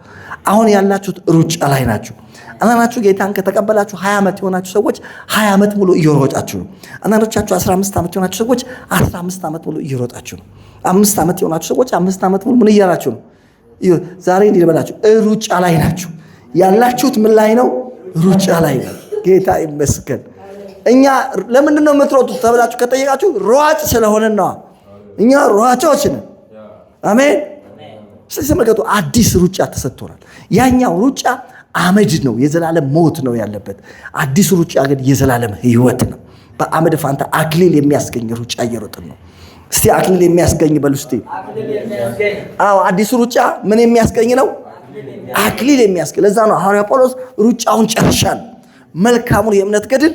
አሁን ያላችሁት ሩጫ ላይ ናችሁ። አንዳንዶቻችሁ ጌታን ከተቀበላችሁ 20 ዓመት የሆናችሁ ሰዎች 20 ዓመት ሙሉ እየሮጣችሁ ነው። አንዳንዶቻችሁ 15 ዓመት የሆናችሁ ሰዎች 15 ዓመት ሙሉ እየሮጣችሁ ነው። 5 ዓመት የሆናችሁ ሰዎች 5 ዓመት ሙሉ ምን እያላችሁ ነው? ዛሬ እንዲህ ልበላችሁ፣ ሩጫ ላይ ናችሁ። ያላችሁት ምን ላይ ነው? ሩጫ ላይ ነው። ጌታ ይመስገን። እኛ ለምንድን ነው የምትሮጡት ተብላችሁ ከጠየቃችሁ ሯጭ ስለሆነን ነው። እኛ ሯጮች ነን። አሜን። ስለዚህ ተመልከቱ፣ አዲስ ሩጫ ተሰጥቶናል። ያኛው ሩጫ አመድ ነው፣ የዘላለም ሞት ነው ያለበት። አዲሱ ሩጫ ግን የዘላለም ሕይወት ነው። በአመድ ፋንታ አክሊል የሚያስገኝ ሩጫ እየሮጥን ነው። እስቲ አክሊል የሚያስገኝ በሉ እስቲ። አዎ አዲሱ ሩጫ ምን የሚያስገኝ ነው? አክሊል የሚያስገኝ። ለዛ ነው ሐዋርያ ጳውሎስ ሩጫውን ጨርሻለሁ፣ መልካሙን የእምነት ገድል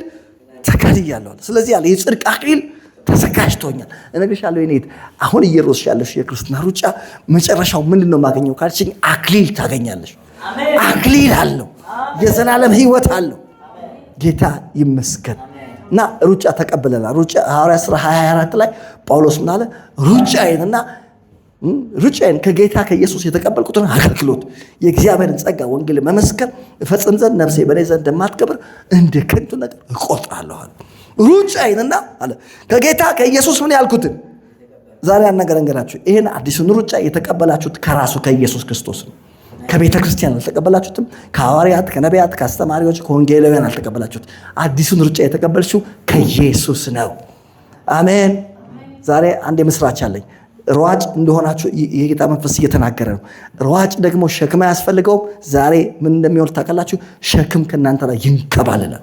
ተጋድያለሁ። ስለዚህ ያለ የጽድቅ አክሊል ተዘጋጅቶኛል። እነግርሻለሁ የኔ አሁን እየሮጥሽ ያለሽ የክርስትና ሩጫ መጨረሻው ምንድነው የማገኘው ካልሽኝ፣ አክሊል ታገኛለሽ። አክሊል አለው፣ የዘላለም ሕይወት አለው። ጌታ ይመስገን። እና ሩጫ ተቀበለናል። ሩጫ ሐዋርያት ሥራ 24 ላይ ጳውሎስ ምን አለ? ሩጫዬን ከጌታ ከኢየሱስ የተቀበልኩትን አገልግሎት የእግዚአብሔርን ጸጋ ወንጌል መመስከር እፈጽም ዘንድ ነፍሴ በእኔ ዘንድ እንደማትከብር እንደ ከንቱ ነገር እቆጥራለሁ አለ። ሩጫዬንና አለ ከጌታ ከኢየሱስ ምን ያልኩትን ዛሬ አነገራችሁ። ይሄን አዲሱን ሩጫ የተቀበላችሁት ከራሱ ከኢየሱስ ክርስቶስ ነው። ከቤተ ክርስቲያን አልተቀበላችሁትም። ከሐዋርያት፣ ከነቢያት፣ ከአስተማሪዎች፣ ከወንጌላውያን አልተቀበላችሁት። አዲሱን ሩጫ የተቀበልሽው ከኢየሱስ ነው። አሜን። ዛሬ አንድ የምስራች አለኝ። ሯጭ እንደሆናችሁ የጌታ መንፈስ እየተናገረ ነው። ሯጭ ደግሞ ሸክም አያስፈልገውም። ዛሬ ምን እንደሚሆን ታውቃላችሁ? ሸክም ከእናንተ ላይ ይንከባለላል።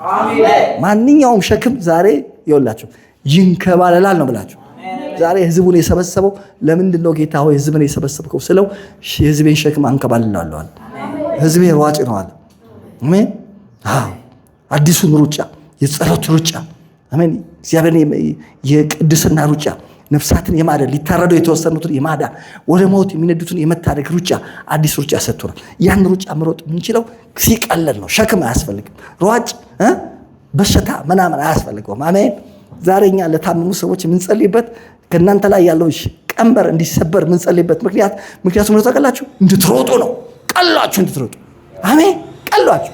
ማንኛውም ሸክም ዛሬ ይኸውላችሁ ይንከባለላል ነው ብላችሁ። ዛሬ ህዝቡን የሰበሰበው ለምንድን ነው? ጌታ ሆይ ህዝብን የሰበሰብከው ስለው የህዝቤን ሸክም አንከባልላለሁ አለ። ህዝቤ ሯጭ ነው አለ። አሜን። አዲሱን ሩጫ፣ የጸሎት ሩጫ፣ አሜን፣ እግዚአብሔር የቅድስና ሩጫ፣ ነፍሳትን የማዳን ሊታረደው የተወሰኑትን የማዳን ወደ ሞት የሚነዱትን የመታደግ ሩጫ፣ አዲስ ሩጫ ሰጥቶናል። ያን ሩጫ መሮጥ የምንችለው ሲቀለል ነው። ሸክም አያስፈልግም። ሯጭ በሽታ ምናምን አያስፈልገውም። አሜን። ዛሬ እኛ ለታመሙ ሰዎች የምንጸልይበት ከእናንተ ላይ ያለው ቀንበር እንዲሰበር የምንጸልይበት ምክንያቱም ነው ታውቃላችሁ? እንድትሮጡ ነው። ቀሏችሁ እንድትሮጡ። አሜን። ቀሏችሁ።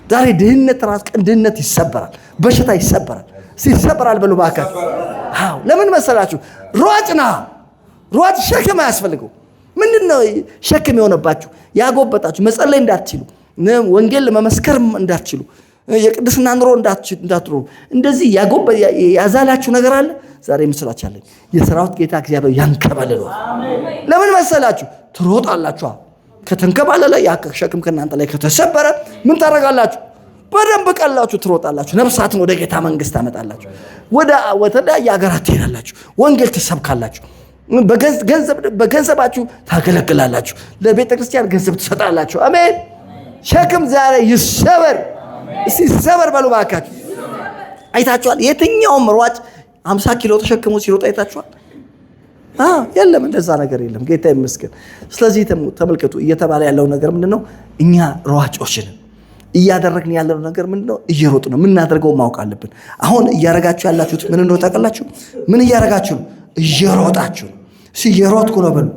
ዛሬ ድህነት ራስ ቀን ድህነት ይሰበራል፣ በሽታ ይሰበራል። ሲሰበራል በሉ ባካችሁ። አዎ ለምን መሰላችሁ? ሯጭና ሯጭ ሸክም አያስፈልገው። ምንድነው ሸክም የሆነባችሁ? ያጎበጣችሁ መጸለይ እንዳትችሉ፣ ወንጌል መመስከር እንዳትችሉ፣ የቅድስና ኑሮ እንዳትኖሩ እንደዚህ ያዛላችሁ ነገር አለ። ዛሬ ምስላችኋለሁ የሰራዊት ጌታ እግዚአብሔር ያንከባልለዋል። ለምን መሰላችሁ? ትሮጣላችሁ። ከተንከባለለ ያ ሸክም ከእናንተ ላይ ከተሰበረ ምን ታደርጋላችሁ? በደንብ ቀላችሁ ትሮጣላችሁ። ነፍሳትን ወደ ጌታ መንግስት ታመጣላችሁ። ወደ ተለያየ ሀገራት ትሄዳላችሁ። ወንጌል ትሰብካላችሁ። በገንዘባችሁ ታገለግላላችሁ። ለቤተ ክርስቲያን ገንዘብ ትሰጣላችሁ። አሜን። ሸክም ዛሬ ይሰበር። እስቲ ይሰበር በሉ ባካችሁ። አይታችኋል? የትኛውም ሯጭ 50 ኪሎ ተሸክሞ ሲሮጥ አይታችኋል? የለም፣ እንደዛ ነገር የለም። ጌታ ይመስገን። ስለዚህ ተመልከቱ፣ እየተባለ ያለው ነገር ምንድነው? እኛ ሯጮች ነን። እያደረግን ያለው ነገር ምንድነው? እየሮጥ ነው። የምናደርገው ማወቅ አለብን። አሁን እያረጋችሁ ያላችሁት ምን እንደሆነ ታውቃላችሁ? ምን እያረጋችሁ ነው? እየሮጣችሁ ነው። እየሮጥኩ ነው በሉ።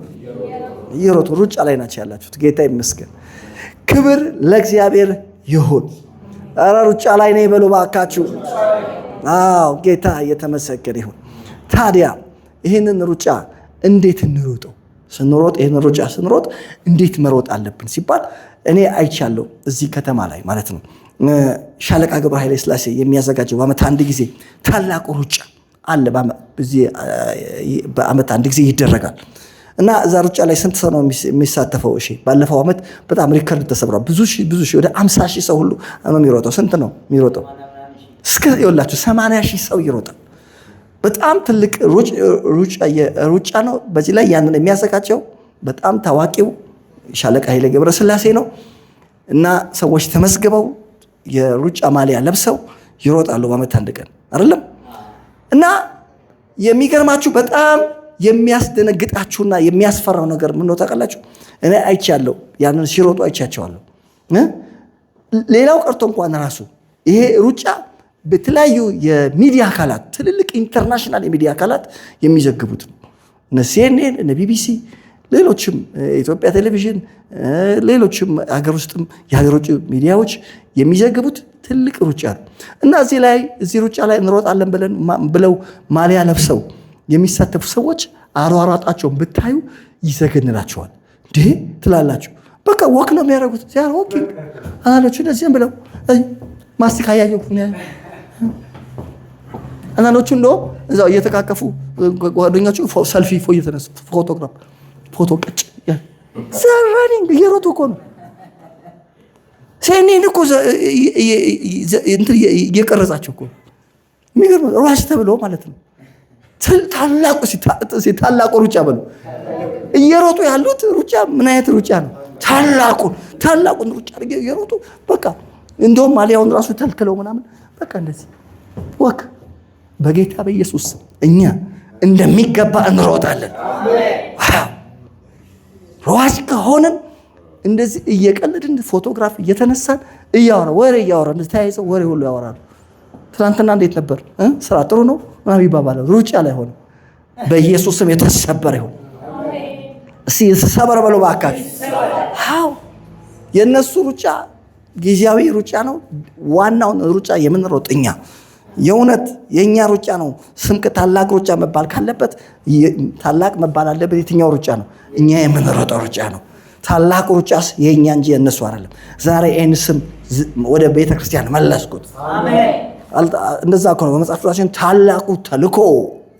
እየሮጡ ሩጫ ላይ ናችሁ ያላችሁት። ጌታ ይመስገን። ክብር ለእግዚአብሔር ይሁን። ኧረ ሩጫ ላይ ነኝ በሉ ባካችሁ። አዎ ጌታ እየተመሰገነ ይሁን። ታዲያ ይህንን ሩጫ እንዴት እንሮጠው? ስንሮጥ ይህንን ሩጫ ስንሮጥ እንዴት መሮጥ አለብን ሲባል እኔ አይቻለሁ። እዚህ ከተማ ላይ ማለት ነው ሻለቃ ገብረ ኃይለ ሥላሴ የሚያዘጋጀው በዓመት አንድ ጊዜ ታላቁ ሩጫ አለ። በዓመት አንድ ጊዜ ይደረጋል እና እዛ ሩጫ ላይ ስንት ሰው ነው የሚሳተፈው? እሺ ባለፈው ዓመት በጣም ሪከርድ ተሰብሯል። ብዙ ሺህ ወደ 50 ሺህ ሰው ሁሉ ነው የሚሮጠው። ስንት ነው የሚሮጠው? እስከ ይኸውላችሁ 80 ሺህ ሰው ይሮጣል። በጣም ትልቅ ሩጫ ነው። በዚህ ላይ ያንን የሚያዘጋጀው በጣም ታዋቂው ሻለቃ ኃይለ ገብረ ሥላሴ ነው እና ሰዎች ተመዝግበው የሩጫ ማሊያ ለብሰው ይሮጣሉ በዓመት አንድ ቀን አይደለም። እና የሚገርማችሁ በጣም የሚያስደነግጣችሁና የሚያስፈራው ነገር ምን ነው ታውቃላችሁ? እኔ አይቻለሁ፣ ያንን ሲሮጡ አይቻቸዋለሁ። ሌላው ቀርቶ እንኳን ራሱ ይሄ ሩጫ በተለያዩ የሚዲያ አካላት ትልልቅ ኢንተርናሽናል የሚዲያ አካላት የሚዘግቡት ነው። እነ CNN፣ እነ BBC፣ ሌሎችም ኢትዮጵያ ቴሌቪዥን፣ ሌሎችም ሀገር ውስጥም የሀገር ውጭ ሚዲያዎች የሚዘግቡት ትልቅ ሩጫ ነው እና እዚህ ሩጫ ላይ እንሮጣለን ብለው ማሊያ ለብሰው የሚሳተፉ ሰዎች አሯሯጣቸውን ብታዩ ይዘገንናቸዋል። እንዴ ትላላችሁ። በቃ ወክ ነው የሚያደርጉት። ሲያር ወኪንግ አንዳንዶቹ እንደዚህም ብለው ማስቲካ ያየው አንዳንዶቹ እንደው እዛው እየተካከፉ ጓደኞቹ ሰልፊ እየተነሱ ፎቶግራፍ ፎቶ ቀጭ ዘራኒንግ እየሮጡ እኮ ነው። ሴኔን እኮ እየቀረጻቸው እኮ የሚገርም ሯጭ ተብሎ ማለት ነው። ታላቁ ሩጫ በሉ እየሮጡ ያሉት ሩጫ ምን አይነት ሩጫ ነው? ታላቁን ሩጫ እየሮጡ በቃ እንደውም ማሊያውን ራሱ ተልክለው ምናምን በቃ እንደዚህ ወክ በጌታ በኢየሱስ እኛ እንደሚገባ እንሮጣለን። ሯጭ ከሆነን እንደዚህ እየቀለድን ፎቶግራፍ እየተነሳን ወሬ እያወራን ተያይዘው ወሬ ሁሉ ያወራሉ። ትናንትና እንዴት ነበር? ስራ ጥሩ ነው ምናምን ይባባላል። ሩጫ ላይ ሆነ በኢየሱስ ስም የተሰበረ ይሁን። እስኪ የተሰበረ በለው እባካችሁ። የእነሱ ሩጫ ጊዜያዊ ሩጫ ነው። ዋናውን ሩጫ የምንሮጥ እኛ የእውነት የእኛ ሩጫ ነው። ስምክ ታላቅ ሩጫ መባል ካለበት ታላቅ መባል አለበት። የትኛው ሩጫ ነው? እኛ የምንሮጠው ሩጫ ነው። ታላቅ ሩጫስ የእኛ እንጂ የእነሱ አይደለም። ዛሬ ይህን ስም ወደ ቤተ ክርስቲያን መለስኩት። እንደዛ እኮ ነው በመጽሐፍ ቅዱሳችን ታላቁ ተልኮ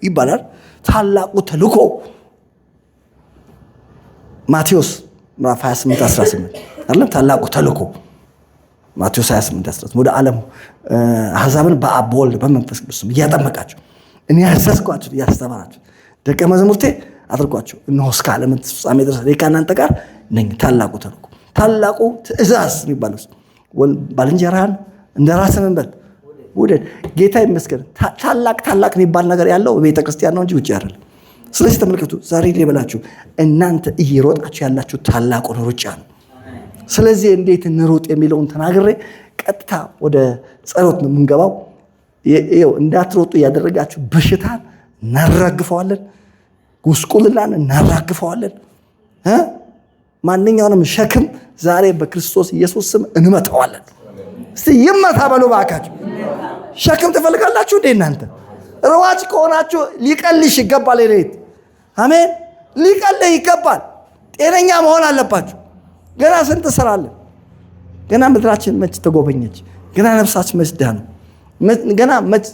ይባላል። ታላቁ ተልኮ ማቴዎስ ምዕራፍ 28:18 አይደለም? ታላቁ ተልኮ ማቴዎስ 28:18 ወደ ዓለም አሕዛብን በአብ በወልድ በመንፈስ ቅዱስ እያጠመቃቸው እኔ ያዘዝኳችሁ እያስተማራችሁ ደቀ መዛሙርቴ አድርጓቸው እነሆ እስከ ዓለም ፍጻሜ ድረስ ከእናንተ ጋር ነኝ። ታላቁ ተልኮ ታላቁ ትእዛዝ የሚባለው ባልንጀራህን እንደ ራስህ በል ውደድ። ጌታ ይመስገን ታላቅ የሚባል ነገር ያለው ቤተ ክርስቲያን ነው እንጂ ውጭ አይደለም። ስለዚህ ተመልከቱ፣ ዛሬ ልበላችሁ እናንተ እየሮጣችሁ ያላችሁ ታላቁን ሩጫ ነው። ስለዚህ እንዴት እንሩጥ የሚለውን ተናግሬ ቀጥታ ወደ ጸሎት ነው የምንገባው። ይኸው እንዳትሮጡ ያደረጋችሁ በሽታን እናራግፈዋለን፣ ጉስቁልናን እናራግፈዋለን። ማንኛውንም ሸክም ዛሬ በክርስቶስ ኢየሱስ ስም እንመታዋለን። እስቲ ይመታ በሉ እባካችሁ። ሸክም ትፈልጋላችሁ እንዴ እናንተ? ሯጭ ከሆናችሁ ሊቀልሽ ይገባል። ሌሊት አሜን፣ ሊቀልህ ይገባል። ጤነኛ መሆን አለባችሁ። ገና ስንት ስራ አለ። ገና ምድራችን መች ተጎበኘች። ገና ነፍሳችን መች ዳኑ። ገና መች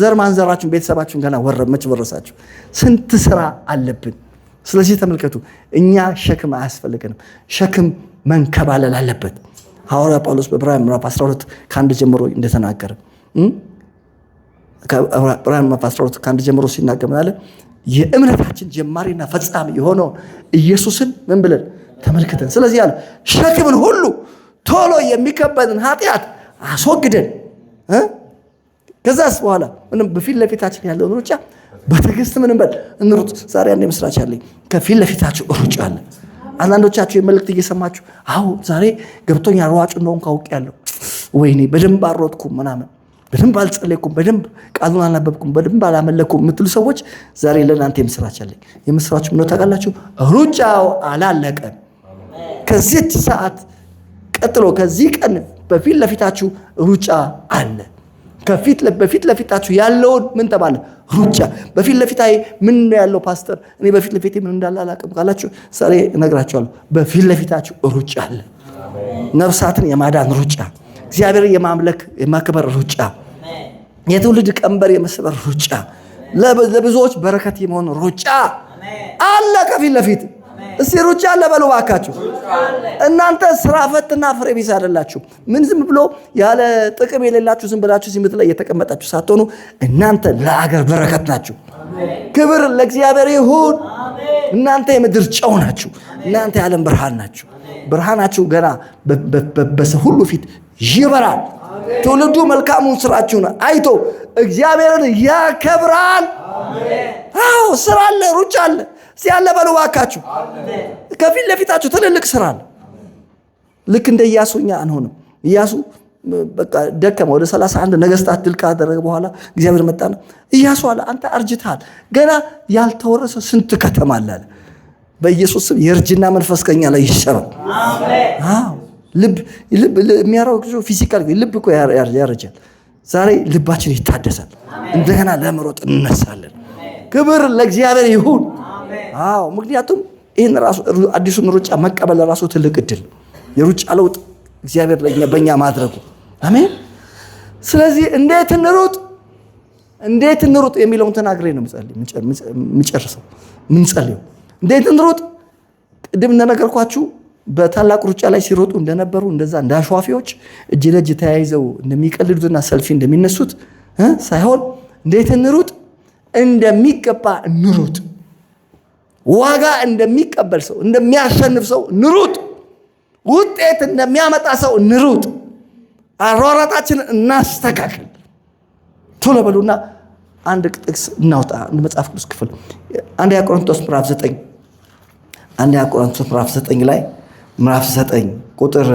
ዘር ማንዘራችሁን ቤተሰባችሁን ገና መች ወረሳችሁ። ስንት ስራ አለብን። ስለዚህ ተመልከቱ፣ እኛ ሸክም አያስፈልገንም። ሸክም መንከባለል አለበት። ሐዋርያ ጳውሎስ በዕብራውያን ምዕራፍ 12 ከአንድ ጀምሮ እንደተናገረ ዕብራውያን ምዕራፍ 12 ከአንድ ጀምሮ ሲናገር ምን አለ? የእምነታችን ጀማሪና ፈጻሚ የሆነውን ኢየሱስን ምን ብለን ተመልክተን፣ ስለዚህ ያለ ሸክምን ሁሉ ቶሎ የሚከበድን ኃጢአት አስወግደን ከዛስ በኋላ ምንም በፊት ለፊታችን ያለውን ሩጫ በትዕግስት ምን በል እንሩጥ። ዛሬ አንድ ምስራች አለኝ። ከፊት ለፊታችሁ ሩጫ አለ። አንዳንዶቻችሁ የመልእክት እየሰማችሁ አዎ ዛሬ ገብቶኛል ሯጭ እንደሆንኩ አውቄያለሁ፣ ወይኔ በደንብ አልሮጥኩም ምናምን፣ በደንብ አልጸለይኩም፣ በደንብ ቃሉን አላነበብኩም፣ በደንብ አላመለኩም የምትሉ ሰዎች ዛሬ ለእናንተ የምስራች አለኝ። የምስራችሁ ምን ታውቃላችሁ? ሩጫው አላለቀም። ከዚህች ሰዓት ቀጥሎ ከዚህ ቀን በፊት ለፊታችሁ ሩጫ አለ። በፊት ለፊታችሁ ያለውን ምን ተባለ? ሩጫ። በፊት ለፊታዬ ምን ያለው ፓስተር? እኔ በፊት ለፊቴ ምን እንዳለ አላውቅም ካላችሁ ዛሬ እነግራችኋለሁ። በፊት ለፊታችሁ ሩጫ አለ። ነፍሳትን የማዳን ሩጫ፣ እግዚአብሔርን የማምለክ የማክበር ሩጫ፣ የትውልድ ቀንበር የመስበር ሩጫ፣ ለብዙዎች በረከት የመሆን ሩጫ አለ ከፊት ለፊት። እስቲ ሩጫ አለ በሉ እባካችሁ። እናንተ ስራ ፈትና ፍሬ ቢስ አይደላችሁ። ምን ዝም ብሎ ያለ ጥቅም የሌላችሁ ዝም ብላችሁ እዚህ ምድር ላይ እየተቀመጣችሁ ሳትሆኑ እናንተ ለአገር በረከት ናችሁ። ክብር ለእግዚአብሔር ይሁን። እናንተ የምድር ጨው ናችሁ። እናንተ የዓለም ብርሃን ናችሁ። ብርሃናችሁ ገና በሰው ሁሉ ፊት ይበራል። ትውልዱ መልካሙን ስራችሁን አይቶ እግዚአብሔርን ያከብራል። አዎ ስራ አለ፣ ሩጫ አለ። እስቲ ያለ በሉ እባካችሁ። ከፊት ለፊታችሁ ትልልቅ ስራ አለ። ልክ እንደ ኢያሱ እኛ አንሆንም። ኢያሱ በቃ ደከመ። ወደ 31 ነገስታት ድል ካደረገ በኋላ እግዚአብሔር መጣና ኢያሱ አለ አንተ አርጅተሃል፣ ገና ያልተወረሰ ስንት ከተማ አለ። በኢየሱስ ስም የእርጅና መንፈስ ከኛ ላይ ይሰበር። አዎ ልብ የሚያረው ፊዚካል ልብ እኮ ያረጃል። ዛሬ ልባችን ይታደሳል። እንደገና ለመሮጥ እንነሳለን። ክብር ለእግዚአብሔር ይሁን። አዎ ምክንያቱም ይህን ራሱ አዲሱን ሩጫ መቀበል ራሱ ትልቅ እድል የሩጫ ለውጥ እግዚአብሔር በእኛ ማድረጉ አሜን። ስለዚህ እንዴት እንሩጥ የሚለውን ተናግሬ ነው የምጨርሰው። ምን ጸልዩ እንዴት እንሩጥ? ቅድም እንደነገርኳችሁ በታላቅ ሩጫ ላይ ሲሮጡ እንደነበሩ እንደዛ እንዳሸዋፊዎች እጅ ለእጅ ተያይዘው እንደሚቀልዱትና ሰልፊ እንደሚነሱት ሳይሆን እንዴት እንሩጥ? እንደሚገባ እንሩጥ። ዋጋ እንደሚቀበል ሰው፣ እንደሚያሸንፍ ሰው እንሩጥ። ውጤት እንደሚያመጣ ሰው እንሩጥ። አሯሯጣችንን እናስተካክል። ቶሎ በሉና አንድ ጥቅስ እናውጣ። መጽሐፍ ቅዱስ ክፍል አንደኛ ቆሮንቶስ ምዕራፍ 9 ላይ ምዕራፍ 9 ቁጥር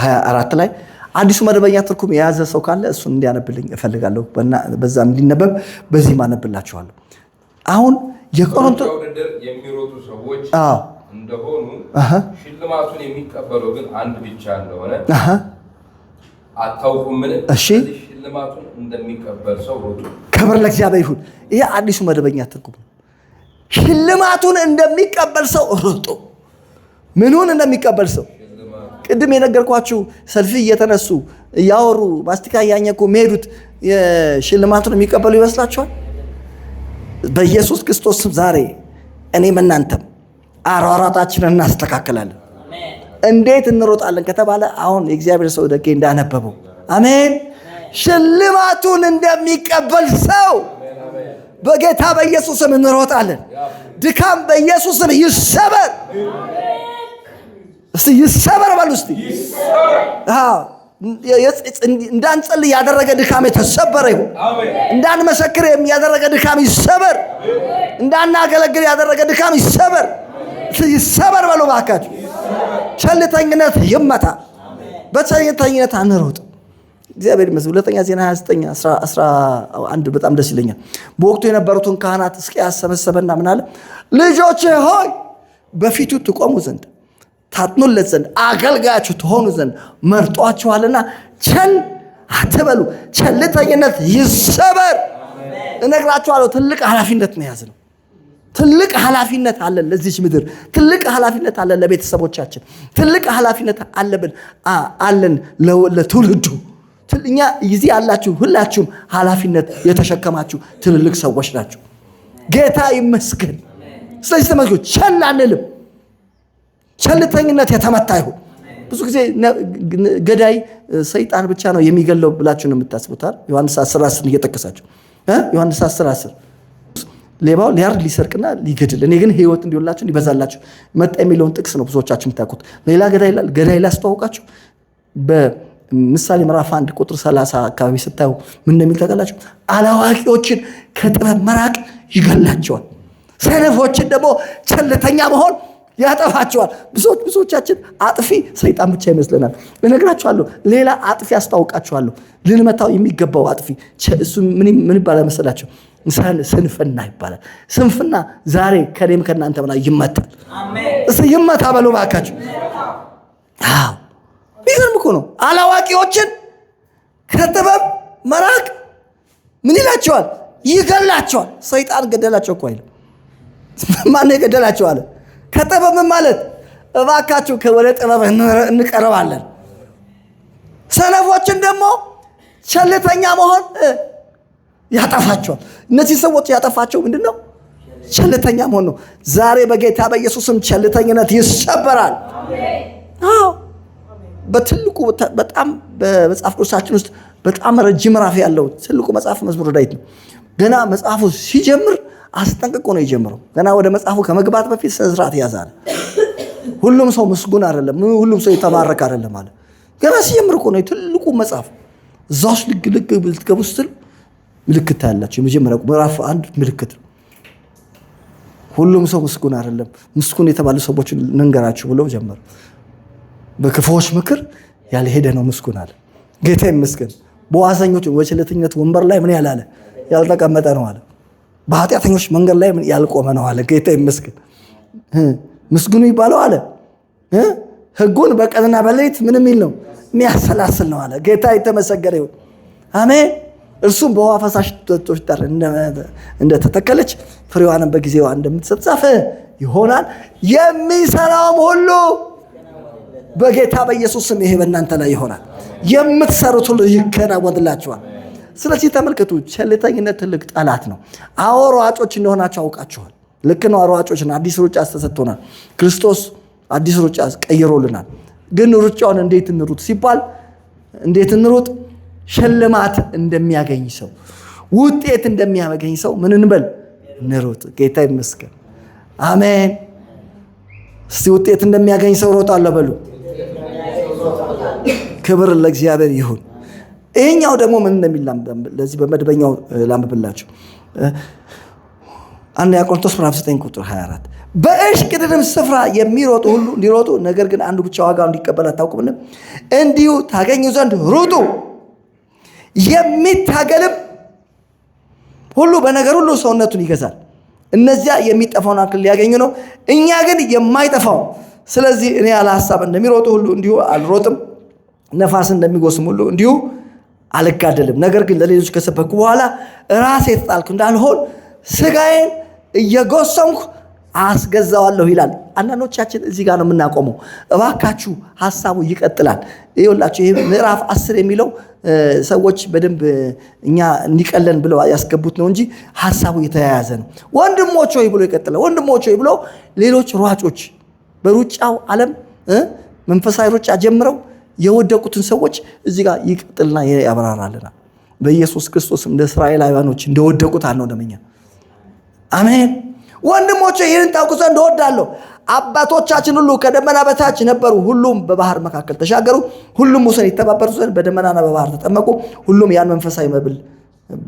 24 ላይ አዲሱ መደበኛ ትርጉም የያዘ ሰው ካለ እሱን እንዲያነብልኝ እፈልጋለሁ። በዛም እንዲነበብ በዚህ ማነብላችኋለሁ። አሁን የቆሮንቶስ ውድድር የሚሮጡ ሰዎች እንደሆኑ ሽልማቱን የሚቀበለው ግን አንድ ብቻ እንደሆነ አታውቁምን? እሺ፣ ሽልማቱን እንደሚቀበል ሰው ሩጡ። ክብር ለእግዚአብሔር ይሁን። ይሄ አዲሱ መደበኛ ትርጉም ነው። ሽልማቱን እንደሚቀበል ሰው ሩጡ። ምኑን እንደሚቀበል ሰው? ቅድም የነገርኳችሁ ሰልፊ እየተነሱ እያወሩ ማስቲካ እያኘኩ የሚሄዱት ሽልማቱን የሚቀበሉ ይመስላችኋል? በኢየሱስ ክርስቶስ ስም ዛሬ እኔም እናንተም አሯሯጣችንን እናስተካክላለን። እንዴት እንሮጣለን ከተባለ አሁን የእግዚአብሔር ሰው ደጌ እንዳነበበው አሜን፣ ሽልማቱን እንደሚቀበል ሰው በጌታ በኢየሱስ ስም እንሮጣለን። ድካም በኢየሱስ ስም ይሰበር። እስቲ ይሰበር በሉ እስቲ። እንዳንጸልይ ያደረገ ድካም የተሰበረ ይሁን። እንዳንመሰክር ያደረገ ድካም ይሰበር። እንዳናገለግል ያደረገ ድካም ይሰበር። ይሰበር በሉ ባካችሁ። ቸልተኝነት ይመታ። በቸልተኝነት አንሮጥ። እግዚአብሔር ይመስገን። ሁለተኛ ዜና 29:11 በጣም ደስ ይለኛል። በወቅቱ የነበሩትን ካህናት ሕዝቅያስ ሰበሰበና ምን አለ? ልጆቼ ሆይ በፊቱ ትቆሙ ዘንድ ታጥኑለት ዘንድ አገልጋያችሁ ትሆኑ ዘንድ መርጧችኋልና ቸል አትበሉ። ቸልተኝነት ይሰበር። እነግራችኋለሁ፣ ትልቅ ኃላፊነት ነው የያዝነው። ትልቅ ኃላፊነት አለን ለዚች ምድር። ትልቅ ኃላፊነት አለን ለቤተሰቦቻችን። ትልቅ ኃላፊነት አለን ለትውልዱ። እኛ ጊዜ ያላችሁ ሁላችሁም ኃላፊነት የተሸከማችሁ ትልልቅ ሰዎች ናቸው። ጌታ ይመስገን። ስለዚህ ተመስገን። ቸል አንልም። ቸልተኝነት የተመታ ይሁን። ብዙ ጊዜ ገዳይ ሰይጣን ብቻ ነው የሚገለው ብላችሁ ነው የምታስቡት። ዮሐንስ 10:10 እየጠቀሳችሁ ዮሐንስ 10:10 ሌባው ሊያርድ ሊሰርቅና ሊገድል እኔ ግን ሕይወት እንዲሆንላችሁ እንዲበዛላችሁ መጣ የሚለውን ጥቅስ ነው ብዙዎቻችሁ የምታውቁት። ሌላ ገዳይ ላስተዋውቃችሁ። በምሳሌ ምዕራፍ 1 ቁጥር 30 አካባቢ ስታዩ ምን እንደሚል ታውቃላችሁ? አላዋቂዎችን ከጥበብ መራቅ ይገላቸዋል፣ ሰነፎችን ደግሞ ቸልተኛ መሆን ያጠፋቸዋል። ብዙዎቻችን አጥፊ ሰይጣን ብቻ ይመስለናል። እነግራችኋለሁ፣ ሌላ አጥፊ አስተዋውቃችኋለሁ። ልንመታው የሚገባው አጥፊ እሱ ምን ይባላል መሰላችሁ? ስንፍና ይባላል። ስንፍና ዛሬ ከኔም ከእናንተ በላይ ይመታል። እስቲ ይመታ በሉ ባካችሁ። አዎ ቢገርም እኮ ነው። አላዋቂዎችን ከጥበብ መራቅ ምን ይላቸዋል? ይገላቸዋል። ሰይጣን ገደላቸው እኮ አይልም። ማነው የገደላቸው አለ? ከጥበብ ማለት እባካችሁ ወደ ጥበብ እንቀርባለን። ሰነፎችን ደግሞ ቸልተኛ መሆን ያጠፋቸዋል። እነዚህ ሰዎች ያጠፋቸው ምንድን ነው? ቸልተኛ መሆን ነው። ዛሬ በጌታ በኢየሱስም ቸልተኝነት ይሰበራል። አዎ በትልቁ በጣም በመጽሐፍ ቅዱሳችን ውስጥ በጣም ረጅም ምዕራፍ ያለው ትልቁ መጽሐፍ መዝሙረ ዳዊት ነው። ገና መጽሐፉ ሲጀምር አስጠንቅቆ ነው የጀመረው። ገና ወደ መጽሐፉ ከመግባት በፊት ስነ ስርዓት ያዛል። ሁሉም ሰው ምስጉን አይደለም፣ ሁሉም ሰው የተባረከ አይደለም አለ። ገና ሲጀምር እኮ ነው ትልቁ መጽሐፍ። እዛው ልክ ልትገቡ ስትል ምልክት ታያላችሁ። የመጀመሪያው ምዕራፍ 1 ምልክት ነው። ሁሉም ሰው ምስጉን አይደለም፣ ምስጉን የተባሉ ሰዎችን እንንገራችሁ ብለው ጀመሩ። በክፉዎች ምክር ያልሄደ ነው ምስጉን አለ። ጌታ ይመስገን። በዋዘኞች በቸልተኝነት ወንበር ላይ ምን ያላለ ያልተቀመጠ ነው አለ። በኃጢአተኞች መንገድ ላይ ምን ያልቆመ ነው አለ። ጌታ ይመስገን። ምስጉኑ ይባለው አለ ሕጉን በቀንና በሌሊት ምን የሚል ነው? የሚያሰላስል ነው አለ። ጌታ የተመሰገነ ይሁን። አሜን። እርሱም በውሃ ፈሳሽ ጠጦች ዳር እንደተተከለች ፍሬዋንም በጊዜዋ እንደምትሰጥ ዛፍ ይሆናል። የሚሰራውም ሁሉ በጌታ በኢየሱስ ስም ይሄ በእናንተ ላይ ይሆናል። የምትሰሩት ሁሉ ይከናወንላችኋል። ስለዚህ ተመልከቱ፣ ቸልተኝነት ትልቅ ጠላት ነው። አዎ ሯጮች እንደሆናችሁ አውቃችኋል። ልክ ነው። ሯጮች ነው። አዲስ ሩጫ ተሰጥቶናል። ክርስቶስ አዲስ ሩጫ ቀይሮልናል። ግን ሩጫውን እንዴት እንሩጥ ሲባል እንዴት እንሩጥ? ሽልማት እንደሚያገኝ ሰው፣ ውጤት እንደሚያገኝ ሰው ምን እንበል? እንሩጥ። ጌታ ይመስገን። አሜን። እስቲ ውጤት እንደሚያገኝ ሰው ሮጣለሁ በሉ። ክብር ለእግዚአብሔር ይሁን። ይሄኛው ደግሞ ምን እንደሚል ለዚህ በመደበኛው ላምብላችሁ። አንደኛ ቆሮንቶስ ምዕራፍ 9 ቁጥር 24 በእሽቅድድም ስፍራ የሚሮጡ ሁሉ እንዲሮጡ፣ ነገር ግን አንዱ ብቻ ዋጋውን እንዲቀበል አታውቁምን? እንዲሁ ታገኙ ዘንድ ሩጡ። የሚታገልም ሁሉ በነገር ሁሉ ሰውነቱን ይገዛል። እነዚያ የሚጠፋውን አክሊል ሊያገኙ ነው፣ እኛ ግን የማይጠፋው። ስለዚህ እኔ ያለ ሐሳብ እንደሚሮጡ ሁሉ እንዲሁ አልሮጥም፣ ነፋስ እንደሚጎስም ሁሉ እንዲሁ አልጋደልም። ነገር ግን ለሌሎች ከሰበኩ በኋላ ራሴ የተጣልኩ እንዳልሆን ሥጋዬን እየጎሰምኩ አስገዛዋለሁ ይላል። አንዳንዶቻችን እዚህ ጋር ነው የምናቆመው። እባካችሁ ሐሳቡ ይቀጥላል። ይኸውላችሁ ይሄ ምዕራፍ 10 የሚለው ሰዎች በደንብ እኛ እንዲቀለን ብለው ያስገቡት ነው እንጂ ሐሳቡ የተያያዘ ነው። ወንድሞች ሆይ ብሎ ይቀጥላል። ወንድሞች ሆይ ብሎ ሌሎች ሯጮች በሩጫው ዓለም መንፈሳዊ ሩጫ ጀምረው የወደቁትን ሰዎች እዚህ ጋር ይቀጥልና ያብራራልናል። በኢየሱስ ክርስቶስ እንደ እስራኤላውያኖች እንደወደቁት አንሆንምኛ። አሜን። ወንድሞቼ ይህን ታውቁ ዘንድ እወዳለሁ። አባቶቻችን ሁሉ ከደመና በታች ነበሩ፣ ሁሉም በባህር መካከል ተሻገሩ። ሁሉም ሙሴን ይተባበሩ ዘንድ በደመናና በባህር ተጠመቁ። ሁሉም ያን መንፈሳዊ መብል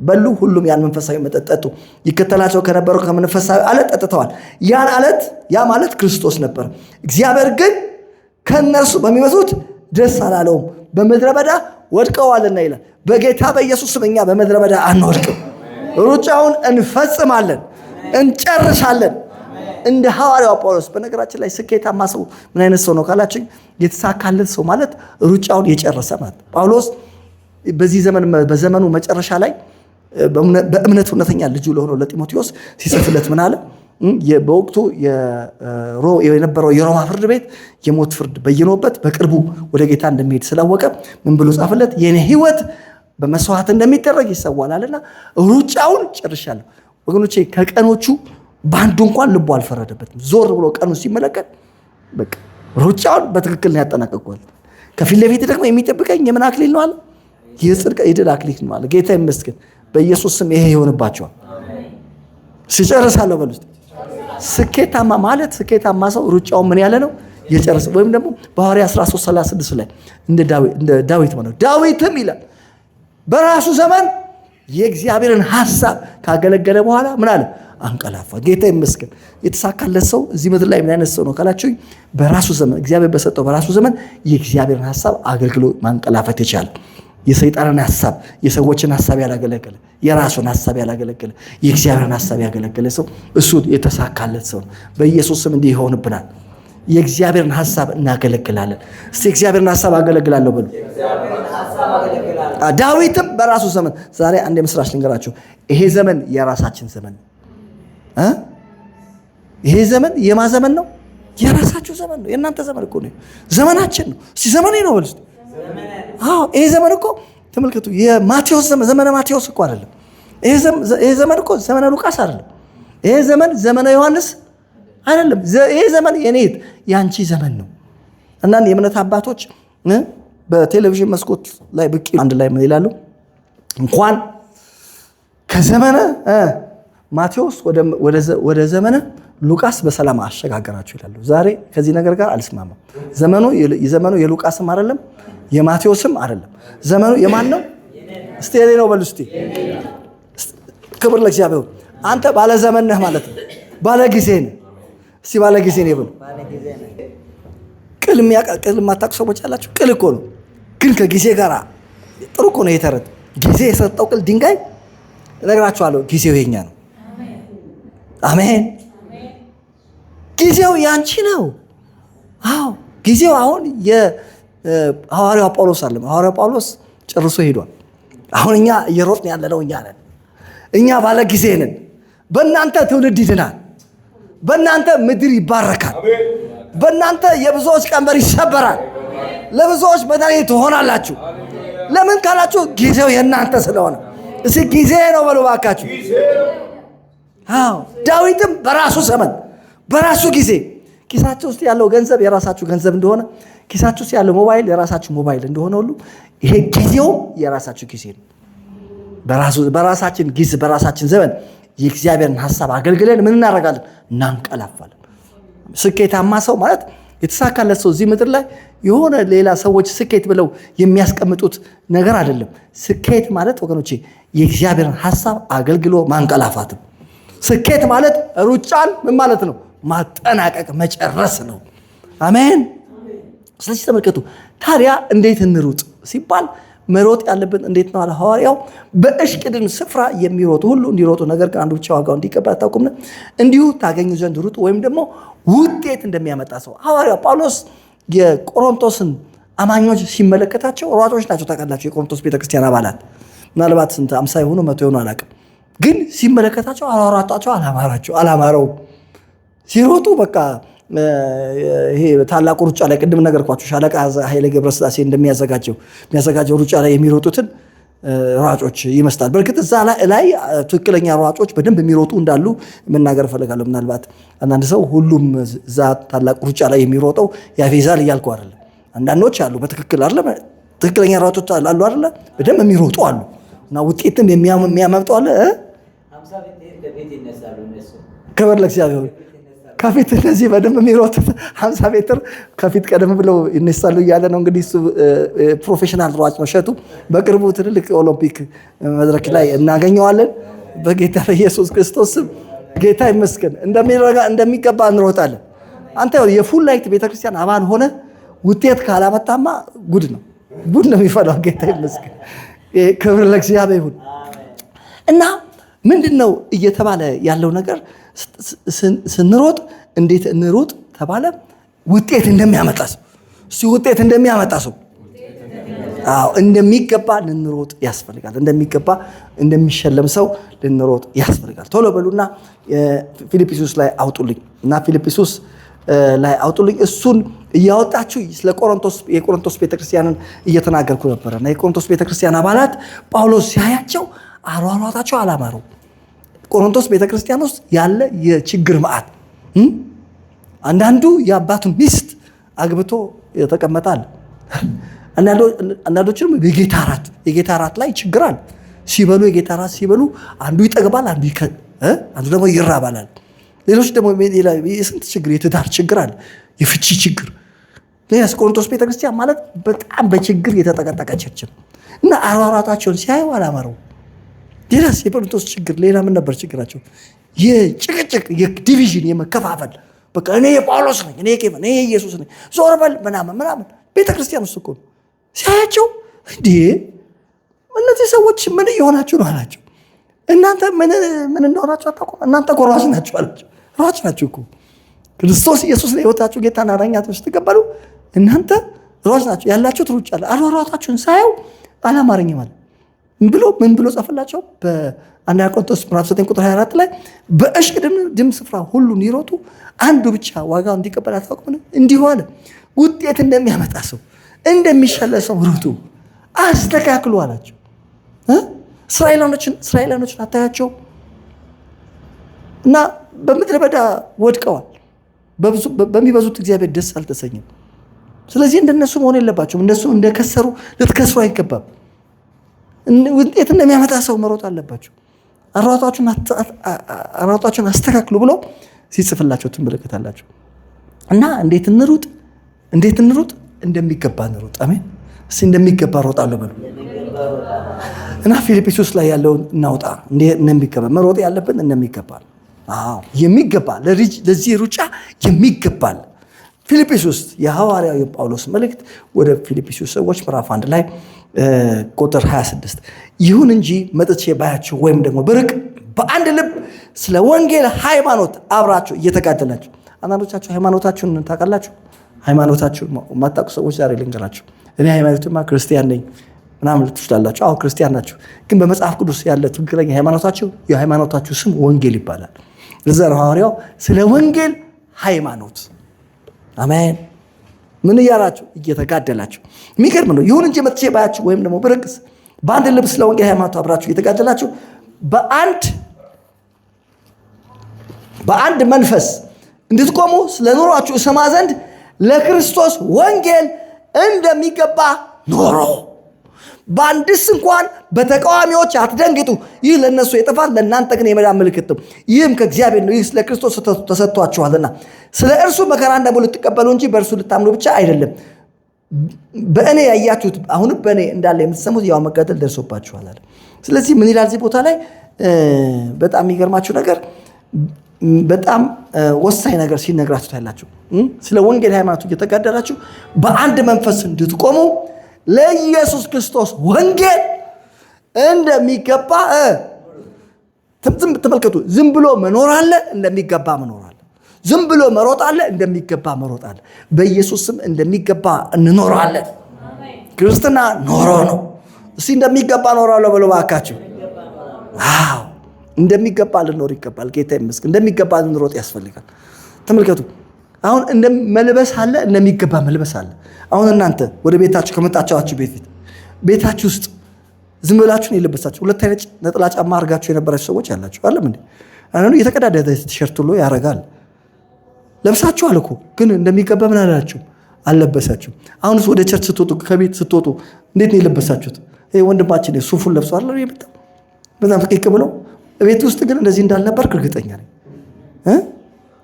በሉ፣ ሁሉም ያን መንፈሳዊ መጠጥ ጠጡ። ይከተላቸው ከነበረው ከመንፈሳዊ አለት ጠጥተዋል። ያ ማለት ክርስቶስ ነበር። እግዚአብሔር ግን ከእነርሱ በሚመስሉት ደስ አላለውም፣ በምድረ በዳ ወድቀዋልና ይላል። በጌታ በኢየሱስ ስም እኛ በምድረ በዳ አንወድቅም። ሩጫውን እንፈጽማለን፣ እንጨርሳለን። እንደ ሐዋርያው ጳውሎስ። በነገራችን ላይ ስኬታማ ሰው ምን አይነት ሰው ነው ካላችሁ፣ የተሳካለት ሰው ማለት ሩጫውን የጨረሰ ማለት። ጳውሎስ በዚህ ዘመን በዘመኑ መጨረሻ ላይ በእምነት እውነተኛ ልጁ ለሆነው ለጢሞቴዎስ ሲጽፍለት ምን አለ? በወቅቱ የነበረው የሮማ ፍርድ ቤት የሞት ፍርድ በይኖበት በቅርቡ ወደ ጌታ እንደሚሄድ ስላወቀ ምን ብሎ ጻፈለት? የኔ ሕይወት በመስዋዕት እንደሚደረግ ይሰዋላልና ሩጫውን ጨርሻለሁ። ወገኖቼ ከቀኖቹ በአንዱ እንኳን ልቡ አልፈረደበትም። ዞር ብሎ ቀኑ ሲመለከት በቃ ሩጫውን በትክክል ነው ያጠናቀቀው። ከፊት ለፊት ደግሞ የሚጠብቀኝ የምን አክሊል ነው አለ? የጽድቅ የድል አክሊል ነው አለ። ጌታ ይመስገን። በኢየሱስ ስም ይሄ ይሆንባቸዋል። ሲጨርሳለሁ በሉ። ስኬታማ ማለት ስኬታማ ሰው ሩጫውን ምን ያለ ነው የጨረሰ። ወይም ደግሞ በሐዋርያት 13:36 ላይ እንደ ዳዊት ማለት ዳዊትም ይላል በራሱ ዘመን የእግዚአብሔርን ሐሳብ ካገለገለ በኋላ ምን አለ? አንቀላፋ። ጌታ ይመስገን። የተሳካለት ሰው እዚህ ምድር ላይ ምን አይነት ሰው ነው ካላችሁ፣ በራሱ ዘመን እግዚአብሔር በሰጠው በራሱ ዘመን የእግዚአብሔርን ሐሳብ አገልግሎ ማንቀላፈት የቻለ፣ የሰይጣንን ሐሳብ የሰዎችን ሐሳብ ያላገለገለ፣ የራሱን ሐሳብ ያላገለገለ፣ የእግዚአብሔርን ሐሳብ ያገለገለ ሰው እሱ የተሳካለት ሰው ነው። በኢየሱስ ስም እንዲህ ይሆንብናል። የእግዚአብሔርን ሐሳብ እናገለግላለን። እስቲ የእግዚአብሔርን ሐሳብ አገለግላለሁ በሉ። ዳዊትም በራሱ ዘመን። ዛሬ አንድ የምስራች ልንገራችሁ። ይሄ ዘመን የራሳችን ዘመን ነው። ይሄ ዘመን የማ ዘመን ነው? የራሳችሁ ዘመን ነው። የእናንተ ዘመን እኮ ነው። ዘመናችን ነው። እስቲ ዘመኔ ነው በሉ። ይሄ ዘመን እኮ ተመልከቱ። የማቴዎስ ዘመነ ማቴዎስ እኮ አይደለም። ይሄ ዘመን እኮ ዘመነ ሉቃስ አይደለም። ይሄ ዘመን ዘመነ ዮሐንስ አይደለም። ይሄ ዘመን የኔት ያንቺ ዘመን ነው። እናን የእምነት አባቶች በቴሌቪዥን መስኮት ላይ ብቅ አንድ ላይ ምን ይላሉ? እንኳን ከዘመነ ማቴዎስ ወደ ዘመነ ሉቃስ በሰላም አሸጋገራችሁ ይላሉ። ዛሬ ከዚህ ነገር ጋር አልስማማም። ዘመኑ የሉቃስም አይደለም የማቴዎስም አይደለም። ዘመኑ የማን ነው? እስቲ የኔ ነው በሉ። እስቲ ክብር ለእግዚአብሔር። አንተ ባለ ዘመን ነህ ማለት ነው። ባለ ጊዜ ነህ። እስቲ ባለ ጊዜ ነህ በሉ። ቅል የማታውቁ ሰዎች አላችሁ። ቅል እኮ ነው፣ ግን ከጊዜ ጋር ጥሩ እኮ ነው የተረት። ጊዜ የሰጠው ቅል ድንጋይ እነግራችኋለሁ። ጊዜው የኛ ነው። አሜን። ጊዜው ያንቺ ነው። አዎ ጊዜው አሁን የሐዋርያው ጳውሎስ አለ። ሐዋርያው ጳውሎስ ጨርሶ ሄዷል። አሁን እኛ እየሮጥን ያለነው እኛ ነን። እኛ ባለ ጊዜ ነን። በእናንተ ትውልድ ይድናል። በእናንተ ምድር ይባረካል። በእናንተ የብዙዎች ቀንበር ይሰበራል። ለብዙዎች መድኃኒት ትሆናላችሁ። ለምን ካላችሁ ጊዜው የእናንተ ስለሆነ። እስኪ ጊዜ ነው በሉ ባካችሁ። ዳዊትም በራሱ ዘመን በራሱ ጊዜ ኪሳችሁ ውስጥ ያለው ገንዘብ የራሳችሁ ገንዘብ እንደሆነ፣ ኪሳችሁ ውስጥ ያለው ሞባይል የራሳችሁ ሞባይል እንደሆነ ሁሉ ይሄ ጊዜው የራሳችሁ ጊዜ ነው። በራሳችን ጊዜ በራሳችን ዘመን የእግዚአብሔርን ሐሳብ አገልግለን ምን እናደርጋለን? እናንቀላፋለን። ስኬታማ ሰው ማለት የተሳካለት ሰው እዚህ ምድር ላይ የሆነ ሌላ ሰዎች ስኬት ብለው የሚያስቀምጡት ነገር አይደለም። ስኬት ማለት ወገኖቼ የእግዚአብሔርን ሐሳብ አገልግሎ ማንቀላፋትም። ስኬት ማለት ሩጫን ምን ማለት ነው? ማጠናቀቅ መጨረስ ነው። አሜን። ስለዚህ ተመልከቱ ታዲያ እንዴት እንሩጥ ሲባል መሮጥ ያለብን እንዴት ነው አለ ሐዋርያው። በእሽቅድም ስፍራ የሚሮጡ ሁሉ እንዲሮጡ፣ ነገር ግን አንዱ ብቻ ዋጋው እንዲቀበል አታውቁምን? እንዲሁ ታገኙ ዘንድ ሩጡ፣ ወይም ደግሞ ውጤት እንደሚያመጣ ሰው። ሐዋርያው ጳውሎስ የቆሮንቶስን አማኞች ሲመለከታቸው ሯጮች ናቸው። ታውቃላችሁ የቆሮንቶስ ቤተክርስቲያን አባላት ምናልባት ስንት 50 ይሆኑ 100 ይሆኑ አላውቅም። ግን ሲመለከታቸው አላራጣቸው አላማረው ሲሮጡ በቃ ይሄ ታላቁ ሩጫ ላይ ቅድም ነገርኳችሁ ሻለቃ ኃይለ ገብረስላሴ የሚያዘጋጀው ሩጫ ላይ የሚሮጡትን ሯጮች ይመስላል። በርግጥ እዛ ላይ ትክክለኛ ሯጮች በደንብ የሚሮጡ እንዳሉ መናገር እፈልጋለሁ። ምናልባት አንዳንድ ሰው ሁሉም እዛ ታላቁ ሩጫ ላይ የሚሮጠው ያፌዛል እያልኩ አይደለም። አንዳንዶች አሉ በትክክል አይደለም ትክክለኛ ሯጮች አሉ አይደለ በደንብ የሚሮጡ አሉ እና ውጤትም የሚያመጡ አለ። ክብር ለእግዚአብሔር። ከፊት እነዚህ በደንብ የሚሮጡት 50 ሜትር ከፊት ቀደም ብለው ይነሳሉ እያለ ነው። እንግዲህ እሱ ፕሮፌሽናል ሯጭ ነው። እሸቱ በቅርቡ ትልልቅ ኦሎምፒክ መድረክ ላይ እናገኘዋለን። በጌታ በኢየሱስ ክርስቶስ ጌታ ይመስገን እንደሚገባ እንሮጣለን። አንተ የፉል ላይት ቤተክርስቲያን አባል ሆነ ውጤት ካላመጣማ ጉድ ነው የሚፈላው። ጌታ ይመስገን። ክብር ለእግዚአብሔር ይሁን። እና ምንድነው እየተባለ ያለው ነገር? ስንሮጥ እንዴት እንሮጥ ተባለ? ውጤት እንደሚያመጣ ሰው ውጤት እንደሚያመጣ ሰው እንደሚገባ ልንሮጥ ያስፈልጋል። እንደሚገባ እንደሚሸለም ሰው ልንሮጥ ያስፈልጋል። ቶሎ በሉና ፊልጵስዩስ ላይ አውጡልኝ እና ፊልጵስዩስ ላይ አውጡልኝ። እሱን እያወጣችሁ ስለ የቆሮንቶስ ቤተክርስቲያንን እየተናገርኩ ነበርና የቆሮንቶስ ቤተክርስቲያን አባላት ጳውሎስ ሲያያቸው አሯሯጣቸው አላማረው። ቆሮንቶስ ቤተክርስቲያን ውስጥ ያለ የችግር መዓት አንዳንዱ የአባቱን ሚስት አግብቶ የተቀመጣል። አንዳንዶችም የጌታ ራት ላይ ችግር አለ። ሲበሉ የጌታ ራት ሲበሉ አንዱ ይጠግባል፣ አንዱ ደግሞ ይራባላል። ሌሎች ደግሞ የስንት ችግር የትዳር ችግር አለ፣ የፍቺ ችግር። ቆሮንቶስ ቤተክርስቲያን ማለት በጣም በችግር የተጠቀጠቀ ቸርች ነው እና አሯሯጣቸውን ሲያዩ አላማረው። ሌላስ የቆሮንቶስ ችግር ሌላ ምን ነበር ችግራቸው? የጭቅጭቅ የዲቪዥን የመከፋፈል በቃ እኔ የጳውሎስ ነኝ፣ እኔ የኬፋ ነኝ፣ እኔ የኢየሱስ ነኝ፣ ዞር በል ምናምን ቤተክርስቲያን ውስጥ እኮ ሲያያቸው እንዴ እነዚህ ሰዎች ምን እየሆናችሁ ነው አላቸው። እናንተ ምን እንደሆናችሁ አታውቁም? እናንተ እኮ ሯጭ ናችሁ አላቸው። ሯጭ ናችሁ እኮ ክርስቶስ ኢየሱስ ላይ ሕይወታችሁ ጌታና አዳኛችሁ ስትቀበሉ እናንተ ሯጭ ናችሁ። ያላችሁት ሩጫ አለ። አሯሯጣችሁን ሳየው አላማረኝም አለ። ምን ብሎ ጻፈላቸው? በአንደኛ ቆሮንቶስ ምዕራፍ 9 ቁጥር 24 ላይ በእሽቅድምድም ስፍራ ሁሉ እንዲሮጡ አንዱ ብቻ ዋጋው እንዲቀበል አታውቁምን? እንዲሁ አለ። ውጤት እንደሚያመጣ ሰው እንደሚሻለ ሰው ሩጡ፣ አስተካክሉ አላቸው። እስራኤላኖችን አታያቸው እና በምድረ በዳ ወድቀዋል። በሚበዙት እግዚአብሔር ደስ አልተሰኘም። ስለዚህ እንደነሱ መሆን የለባቸውም። እነሱ እንደከሰሩ ልትከስሩ አይገባም። ውጤት እንደሚያመጣ ሰው መሮጥ አለባቸው። አሯሯጣችሁን አስተካክሉ ብሎ ሲጽፍላቸው ትመለከታላችሁ። እና እንዴት እንሩጥ? እንደሚገባ እንሩጥ። አሜን። እስኪ እንደሚገባ እሮጣለሁ በሉ እና ፊልጵስዩስ ላይ ያለውን እናውጣ። እንደሚገባ መሮጥ ያለብን እንደሚገባ የሚገባ ለዚህ ሩጫ የሚገባል። ፊልጵስዩስ የሐዋርያው የጳውሎስ መልእክት ወደ ፊልጵስዩስ ሰዎች ምዕራፍ 1 ላይ ቁጥር 26 ይሁን እንጂ መጥቼ ባያችሁ ወይም ደግሞ ብርቅ በአንድ ልብ ስለ ወንጌል ሃይማኖት አብራችሁ እየተጋደላችሁ። አንዳንዶቻችሁ ሃይማኖታችሁን ታውቃላችሁ። ሃይማኖታችሁን ማታውቁ ሰዎች ዛሬ ልንገራችሁ። እኔ ሃይማኖትማ ክርስቲያን ነኝ ምናምን ትችላላችሁ። አዎ ክርስቲያን ናችሁ፣ ግን በመጽሐፍ ቅዱስ ያለ ትክክለኛ የሃይማኖታችሁ ስም ወንጌል ይባላል። ለዛ ነው ሐዋርያው ስለ ወንጌል ሃይማኖት አሜን። ምን እያላችሁ? እየተጋደላችሁ። የሚገርም ነው። ይሁን እንጂ መጥቼ ባያችሁ ወይም ደግሞ ብርቅስ በአንድ ልብስ ለወንጌል ሃይማኖት አብራችሁ እየተጋደላችሁ በአንድ መንፈስ እንድትቆሙ ስለ ኑሯችሁ እሰማ ዘንድ ለክርስቶስ ወንጌል እንደሚገባ ኖሮ በአንድስ እንኳን በተቃዋሚዎች አትደንግጡ። ይህ ለእነሱ የጥፋት ለእናንተ ግን የመዳን ምልክት ነው። ይህም ከእግዚአብሔር ነው። ይህ ስለ ክርስቶስ ተሰጥቷችኋልና ስለ እርሱ መከራ ደግሞ ልትቀበሉ እንጂ በእርሱ ልታምኑ ብቻ አይደለም። በእኔ ያያችሁት አሁንም በእኔ እንዳለ የምትሰሙት ያው መጋደል ደርሶባችኋል አለ። ስለዚህ ምን ይላል እዚህ ቦታ ላይ? በጣም የሚገርማችሁ ነገር በጣም ወሳኝ ነገር ሲነግራችሁ ታያላችሁ። ስለ ወንጌል ሃይማኖት እየተጋደላችሁ በአንድ መንፈስ እንድትቆሙ ለኢየሱስ ክርስቶስ ወንጌል እንደሚገባ ተመልከቱ። ዝም ብሎ መኖር አለ፣ እንደሚገባ መኖር አለ። ዝም ብሎ መሮጥ አለ፣ እንደሚገባ መሮጥ አለ። በኢየሱስ ስም እንደሚገባ እንኖራለን። ክርስትና ኖሮ ነው። እስቲ እንደሚገባ ኖራለሁ ብሎ ባካችሁ። አዎ እንደሚገባ ልኖር ይገባል። ጌታ ይመስገን። እንደሚገባ ልንሮጥ ያስፈልጋል። ተመልከቱ። አሁን መልበስ አለ፣ እንደሚገባ መልበስ አለ። አሁን እናንተ ወደ ቤታችሁ ከመጣችሁ በፊት ቤታችሁ ውስጥ ዝም ብላችሁ ነው የለበሳችሁ። ሁለት አይነት ነጠላ ጫማ አድርጋችሁ የነበራችሁ ሰዎች ያላችሁ አለም እንዴ? አንዱ የተቀዳደደ ቲሸርት ሁሉ ያረጋል። ለብሳችኋል እኮ ግን እንደሚገባ ምን አላችሁ? አልለበሳችሁም። አሁንስ ወደ ቸርች ስትወጡ ከቤት ስትወጡ እንዴት ነው የለበሳችሁት? ይሄ ወንድማችን ሱፉን ለብሶ አይደል የመጣው? በጣም ፈቀቅ ብሎ ቤት ውስጥ ግን እንደዚህ እንዳልነበር እርግጠኛ ነኝ።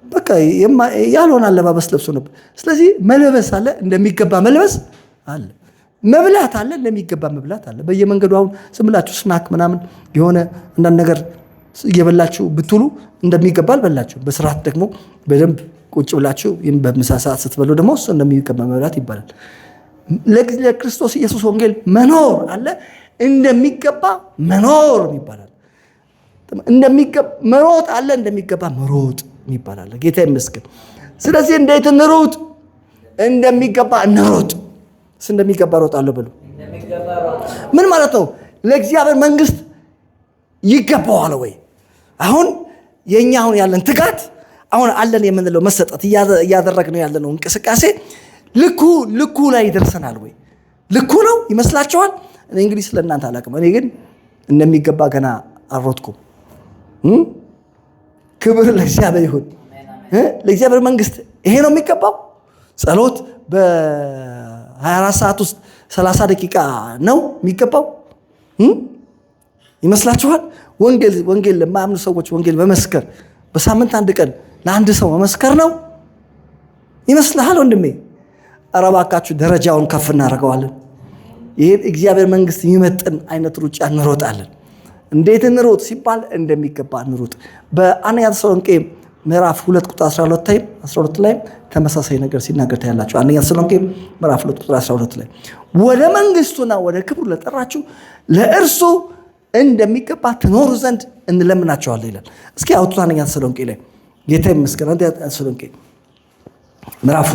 በቃ ያልሆነ አለባበስ ለብሶ ነበር። ስለዚህ መልበስ አለ፣ እንደሚገባ መልበስ አለ። መብላት አለ፣ እንደሚገባ መብላት አለ። በየመንገዱ አሁን ዝም ብላችሁ ስናክ ምናምን የሆነ አንዳንድ ነገር እየበላችሁ ብትሉ እንደሚገባ አልበላችሁ። በስርዓት ደግሞ በደንብ ቁጭ ብላችሁ በምሳ ሰዓት ስትበሉ ደግሞ እሱ እንደሚገባ መብላት ይባላል። ለክርስቶስ ኢየሱስ ወንጌል መኖር አለ፣ እንደሚገባ መኖር ይባላል። መሮጥ አለ፣ እንደሚገባ መሮጥ ይባላል። ጌታ ይመስገን። ስለዚህ እንዴት እንሩጥ? እንደሚገባ እንሩጥ። እንደሚገባ ሮጣለሁ ብሎ ምን ማለት ነው? ለእግዚአብሔር መንግስት ይገባዋል ወይ? አሁን የኛ አሁን ያለን ትጋት አሁን አለን የምንለው መሰጠት እያደረግነው ያለነው እንቅስቃሴ ልኩ ላይ ይደርሰናል ወይ? ልኩ ነው ይመስላችኋል? እኔ እንግዲህ ስለእናንተ አላውቅም። እኔ ግን እንደሚገባ ገና አልሮጥኩም። ክብር ለእግዚአብሔር ይሁን። ለእግዚአብሔር መንግስት ይሄ ነው የሚገባው። ጸሎት በ24 ሰዓት ውስጥ 30 ደቂቃ ነው የሚገባው ይመስላችኋል? ወንጌል ለማያምኑ ሰዎች ወንጌል መመስከር በሳምንት አንድ ቀን ለአንድ ሰው መመስከር ነው ይመስልሃል ወንድሜ? ኧረ እባካችሁ ደረጃውን ከፍ እናደርገዋለን። ይሄን እግዚአብሔር መንግስት የሚመጥን አይነት ሩጫ እንሮጣለን። እንዴት እንሮጥ ሲባል እንደሚገባ እንሮጥ። በአንደኛ ተሰሎንቄ ምዕራፍ 2 ቁጥር 12 ላይ ተመሳሳይ ነገር ሲናገር ታያላችሁ። አንደኛ ተሰሎንቄ ምዕራፍ 2 ቁጥር 12 ላይ ወደ መንግስቱና ወደ ክብሩ ለጠራችሁ ለእርሱ እንደሚገባ ትኖሩ ዘንድ እንለምናቸዋለን ይላል። እስኪ አውጡት አንደኛ ተሰሎንቄ ላይ። ጌታ ይመስገን። አንደኛ ተሰሎንቄ ምዕራፍ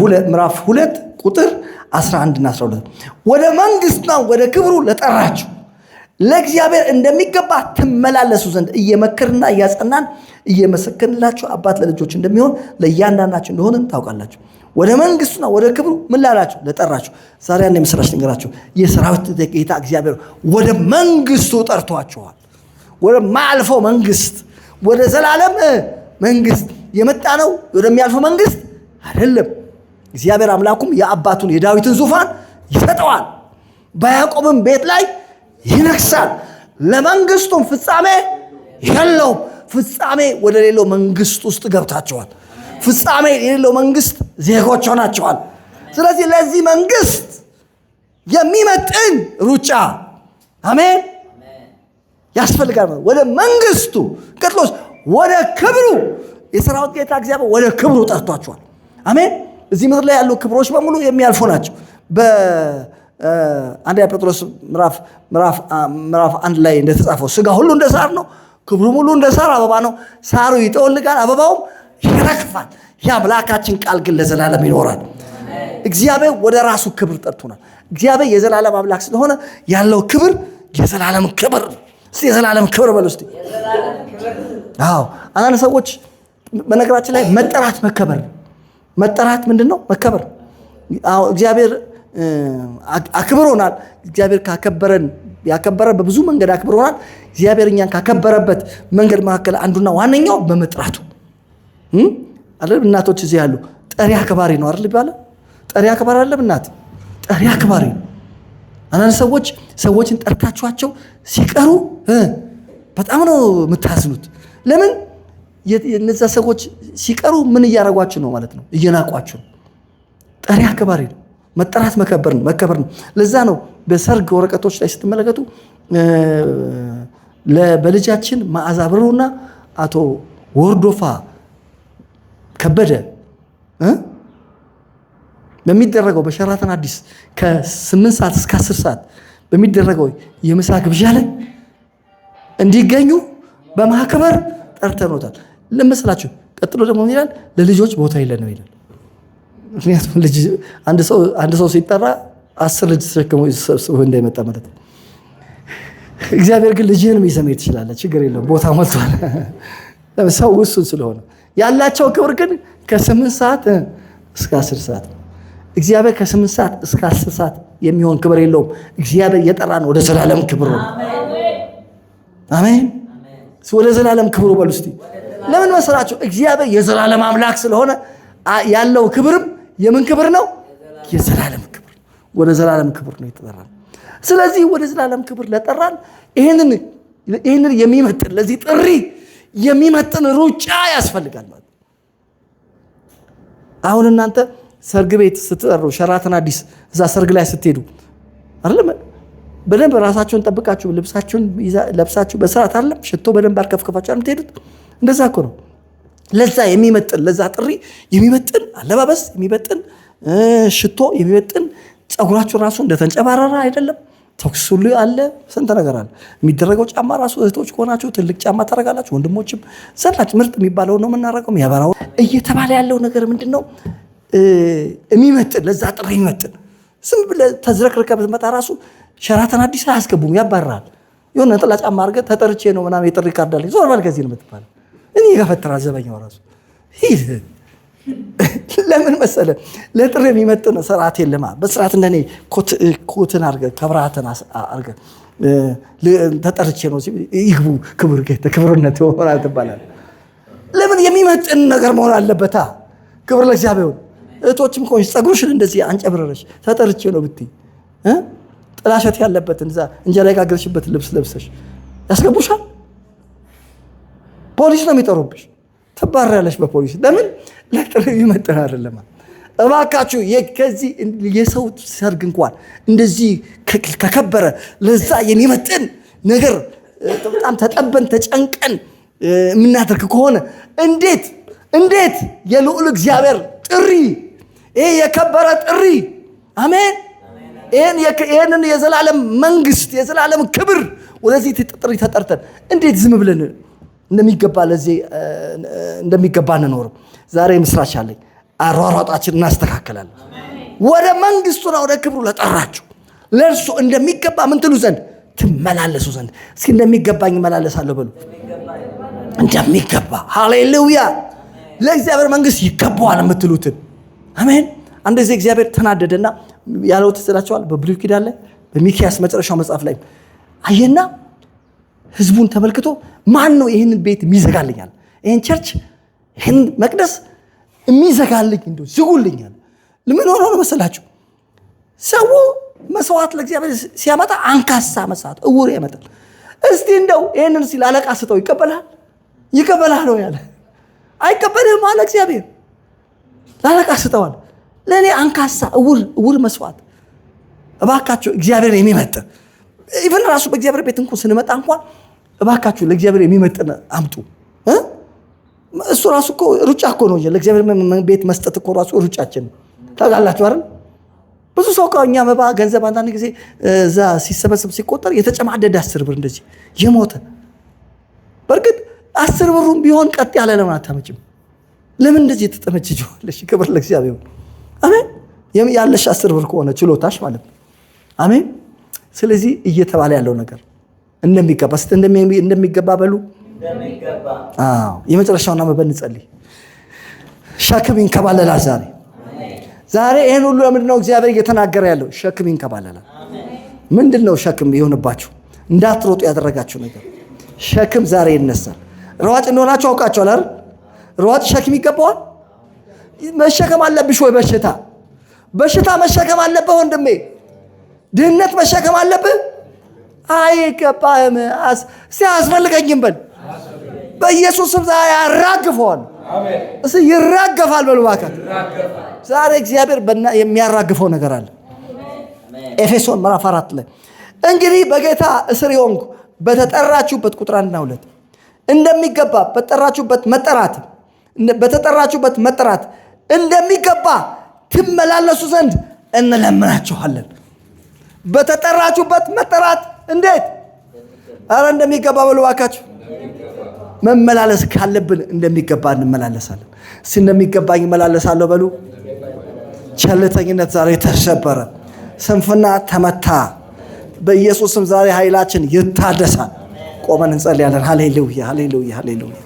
2 ቁጥር 11 እና 12 ወደ መንግስቱና ወደ ክብሩ ለጠራችሁ ለእግዚአብሔር እንደሚገባ ትመላለሱ ዘንድ እየመከርና እያጸናን እየመሰከርንላችሁ አባት ለልጆች እንደሚሆን ለእያንዳንዳችሁ እንደሆንን ታውቃላችሁ። ወደ መንግስቱና ወደ ክብሩ ምን ላላችሁ? ለጠራችሁ። ዛሬ ያን የምስራች ነገራችሁ። የሰራዊት ጌታ እግዚአብሔር ወደ መንግስቱ ጠርቷችኋል። ወደ ማያልፈው መንግስት፣ ወደ ዘላለም መንግስት የመጣ ነው። ወደሚያልፈው መንግስት አይደለም። እግዚአብሔር አምላኩም የአባቱን የዳዊትን ዙፋን ይሰጠዋል፣ በያዕቆብም ቤት ላይ ይነግሳል፣ ለመንግስቱም ፍጻሜ የለውም። ፍጻሜ ወደ ሌለው መንግስት ውስጥ ገብታችኋል። ፍጻሜ የሌለው መንግስት ዜጎች ሆናችኋል። ስለዚህ ለዚህ መንግስት የሚመጥን ሩጫ አሜን ያስፈልጋል። ወደ መንግስቱ ቀጥሎስ ወደ ክብሩ የሰራዊት ጌታ እግዚአብሔር ወደ ክብሩ ጠርቷችኋል። አሜን። እዚህ ምድር ላይ ያሉ ክብሮች በሙሉ የሚያልፉ ናቸው። በአንደኛ ጴጥሮስ ምዕራፍ 1 ላይ እንደተጻፈው ስጋ ሁሉ እንደ ሳር ነው፣ ክብሩም ሁሉ እንደ ሳር አበባ ነው። ሳሩ ይጠወልጋል፣ አበባውም ይረግፋል። የአምላካችን ቃል ግን ለዘላለም ይኖራል። እግዚአብሔር ወደ ራሱ ክብር ጠርቶናል። እግዚአብሔር የዘላለም አምላክ ስለሆነ ያለው ክብር የዘላለም ክብር። እስቲ የዘላለም ክብር በሉ እስቲ። አዎ አንዳንድ ሰዎች በነገራችን ላይ መጠራት መከበር መጠራት ምንድነው? መከበር። እግዚአብሔር አክብሮናል። እግዚአብሔር ያከበረን በብዙ መንገድ አክብሮናል። እግዚአብሔር እኛን ካከበረበት መንገድ መካከል አንዱና ዋነኛው በመጥራቱ አይደል? እናቶች እዚህ ያሉ ጠሪ አክባሪ ነው አይደል ይባላል። ጠሪ አክባሪ አይደለም እናት፣ ጠሪ አክባሪ። አንዳንድ ሰዎችን ጠርታችኋቸው ሲቀሩ በጣም ነው የምታዝኑት። ለምን? እነዛ ሰዎች ሲቀሩ ምን እያደረጓችሁ ነው ማለት ነው? እየናቋችሁ ነው። ጠሪ አክባሪ ነው። መጠራት መከበር ነው። ለዛ ነው በሰርግ ወረቀቶች ላይ ስትመለከቱ በልጃችን መዓዛ ብሩና አቶ ወርዶፋ ከበደ በሚደረገው በሸራተን አዲስ ከ8 ሰዓት እስከ 10 ሰዓት በሚደረገው የምሳ ግብዣ ላይ እንዲገኙ በማክበር ጠርተኖታል። ለምሳላችሁ ቀጥሎ ደግሞ ይላል ለልጆች ቦታ የለንም ይላል። ምክንያቱም አንድ ሰው ሲጠራ 10 ልጅ ተሸክሞ ሰብስቦ እንዳይመጣ ማለት ነው። እግዚአብሔር ግን ልጅህንም ይዘህ መሄድ ትችላለህ፣ ችግር የለውም፣ ቦታ ሞልቷል። ሰው እሱን ስለሆነ ያላቸው ክብር ግን ከ8 ሰዓት እስከ 10 ሰዓት ነው። እግዚአብሔር ከ8 ሰዓት እስከ 10 ሰዓት የሚሆን ክብር የለውም። እግዚአብሔር የጠራን ወደ ዘላለም ክብር ነው። አሜን። ወደ ዘላለም ክብሩ በሉ እስቲ። ለምን መሰላችሁ? እግዚአብሔር የዘላለም አምላክ ስለሆነ ያለው ክብርም የምን ክብር ነው? የዘላለም ክብር። ወደ ዘላለም ክብር ነው የተጠራን። ስለዚህ ወደ ዘላለም ክብር ለጠራን ይህንን የሚመጥን ለዚህ ጥሪ የሚመጥን ሩጫ ያስፈልጋል ማለት። አሁን እናንተ ሰርግ ቤት ስትጠሩ ሸራተን አዲስ እዛ ሰርግ ላይ ስትሄዱ አይደለም በደንብ ራሳችሁን ጠብቃችሁ ልብሳችሁን ለብሳችሁ በስርዓት አይደለም ሽቶ በደንብ አርከፍከፋችሁ የምትሄዱት። እንደዛ እኮ ነው። ለዛ የሚመጥን ለዛ ጥሪ የሚመጥን አለባበስ የሚመጥን ሽቶ የሚመጥን ጸጉራችሁ ራሱ እንደተንጨባረረ አይደለም። ተኩስ ሁሉ አለ፣ ስንት ነገር አለ። የሚደረገው ጫማ ራሱ እህቶች ከሆናችሁ ትልቅ ጫማ ታረጋላችሁ፣ ወንድሞችም ዘላችሁ ምርጥ የሚባለው ነው የምናረገው። የሚያበራው እየተባለ ያለው ነገር ምንድነው? የሚመጥን ለዛ ጥሪ የሚመጥን ዝም ብለህ ተዝረክርከ ብትመጣ ራሱ ሸራተን አዲስ አያስገቡም፣ ያባራል። የሆነ ነጠላ ጫማ አድርገህ ተጠርቼ ነው ምናምን የጥሪ ካርድ አለኝ ዞር በል ከዚህ ነው የምትባለው። እኔ ገፈትራል ዘበኛው ራሱ ለምን መሰለ? ለጥሪ የሚመጥን ስርዓት የለማ። በስርዓት እንደኔ ኮትን አድርገህ ከብራትን አድርገህ ተጠርቼ ነው ይግቡ ክብር ጌታ ክብርነት ሆናል ትባላል። ለምን? የሚመጥን ነገር መሆን አለበታ። ክብር ለእግዚአብሔር። እህቶችም ከሆንሽ ጸጉርሽን እንደዚህ አንጨብረረሽ ተጠርቼ ነው ብትይ ጥላሸት ያለበትን እዛ እንጀራ የጋገርሽበትን ልብስ ለብሰሽ ያስገቡሻል። ፖሊስ ነው የሚጠሩብሽ፣ ትባረራለሽ በፖሊስ። ለምን? ለጥሪ የሚመጥን አይደለም። እባካችሁ ከዚህ የሰው ሰርግ እንኳን እንደዚህ ከከበረ ለዛ የሚመጥን ነገር በጣም ተጠበን ተጨንቀን የምናደርግ ከሆነ እንዴት የልዑል እግዚአብሔር ጥሪ ይሄ የከበረ ጥሪ አሜን፣ ይሄንን የዘላለም መንግስት የዘላለም ክብር ወደዚህ ጥሪ ተጠርተን እንዴት ዝም ብለን እንደሚገባ እንኖርም። ዛሬ ምስራች አለኝ። አሯሯጣችን እናስተካከላለን። ወደ መንግስቱና ወደ ክብሩ ለጠራችሁ ለእርሱ እንደሚገባ ምን ትሉ ዘንድ ትመላለሱ ዘንድ። እስኪ እንደሚገባኝ እመላለሳለሁ በሉ። እንደሚገባ ሃሌሉያ። ለእግዚአብሔር መንግስት ይገባዋል የምትሉትን አሜን። አንድ ጊዜ እግዚአብሔር ተናደደና ያለው ትስላቸዋል። በብሉይ ኪዳን ላይ በሚክያስ መጨረሻው መጽሐፍ ላይ አየና ህዝቡን ተመልክቶ ማን ነው ይህንን ቤት የሚዘጋልኛል? ይህን ቸርች ይህን መቅደስ የሚዘጋልኝ እንደው ዝጉልኛል። ለምን ሆኖ ነው መሰላችሁ? ሰው መስዋዕት ለእግዚአብሔር ሲያመጣ አንካሳ መስዋዕት እውር ያመጣል። እስቲ እንደው ይህንን ሲል አለቃ ስጠው ይቀበልሃል ነው ያለ። አይቀበልህም አለ እግዚአብሔር። ለአለቃ ስጠዋል። ለእኔ አንካሳ እውር መስዋዕት እባካችሁ እግዚአብሔር የሚመጥን ኢቨን ራሱ በእግዚአብሔር ቤት እንኳን ስንመጣ እንኳን እባካችሁ ለእግዚአብሔር የሚመጥን አምጡ። እሱ ራሱ እኮ ሩጫ እኮ ነው። ለእግዚአብሔር ቤት መስጠት እኮ ራሱ ሩጫችን ታውቃላችሁ አይደል? ብዙ ሰው ከኛ መባ ገንዘብ አንዳንድ ጊዜ እዛ ሲሰበሰብ ሲቆጠር የተጨማደደ 10 ብር እንደዚህ የሞተ በርግጥ 10 ብሩም ቢሆን ቀጥ ያለ ለምን አታመጭም? ለምን እንደዚህ ተጠመጭጅዋለሽ? ክብር ለእግዚአብሔር አሜን። ያለሽ 10 ብር ከሆነ ችሎታሽ ማለት ነው አሜን። ስለዚህ እየተባለ ያለው ነገር እንደሚገባ በሉ። የመጨረሻውና መበን ጸልይ። ሸክም ይንከባለላል። ዛሬ ይሄን ሁሉ ለምንድነው እግዚአብሔር እየተናገረ ያለው? ሸክም ይንከባለላል። ምንድነው ሸክም የሆነባችሁ እንዳትሮጡ ያደረጋችሁ ነገር? ሸክም ዛሬ ይነሳል። ሯጭ እንደሆናችሁ አውቃችኋል አይደል? ሯጭ ሸክም ይገባዋል። መሸከም አለብሽ ወይ? በሽታ መሸከም አለብህ ወንድሜ። ድህነት መሸከም አለብህ። አይገባህም። ሲያስፈልገኝም በል በኢየሱስ ስም ዛሬ ያራግፈዋል። እስኪ ይራገፋል በሉ እባክህ። ዛሬ እግዚአብሔር የሚያራግፈው ነገር አለ። ኤፌሶን ምዕራፍ 4 ላይ እንግዲህ በጌታ እስር የሆንኩ በተጠራችሁበት ቁጥር 1 እና 2 እንደሚገባ በተጠራችሁበት መጠራት እንደሚገባ ትመላለሱ ዘንድ እንለምናችኋለን። በተጠራችሁበት መጠራት እንዴት? አረ እንደሚገባ በሉ እባካችሁ። መመላለስ ካለብን እንደሚገባ እንመላለሳለን። እንደሚገባኝ እመላለሳለሁ በሉ። ቸልተኝነት ዛሬ ተሰበረ። ስንፍና ተመታ። በኢየሱስም ዛሬ ኃይላችን ይታደሳል። ቆመን እንጸልያለን። ሃሌሉያ ሃሌሉያ ሃሌሉያ።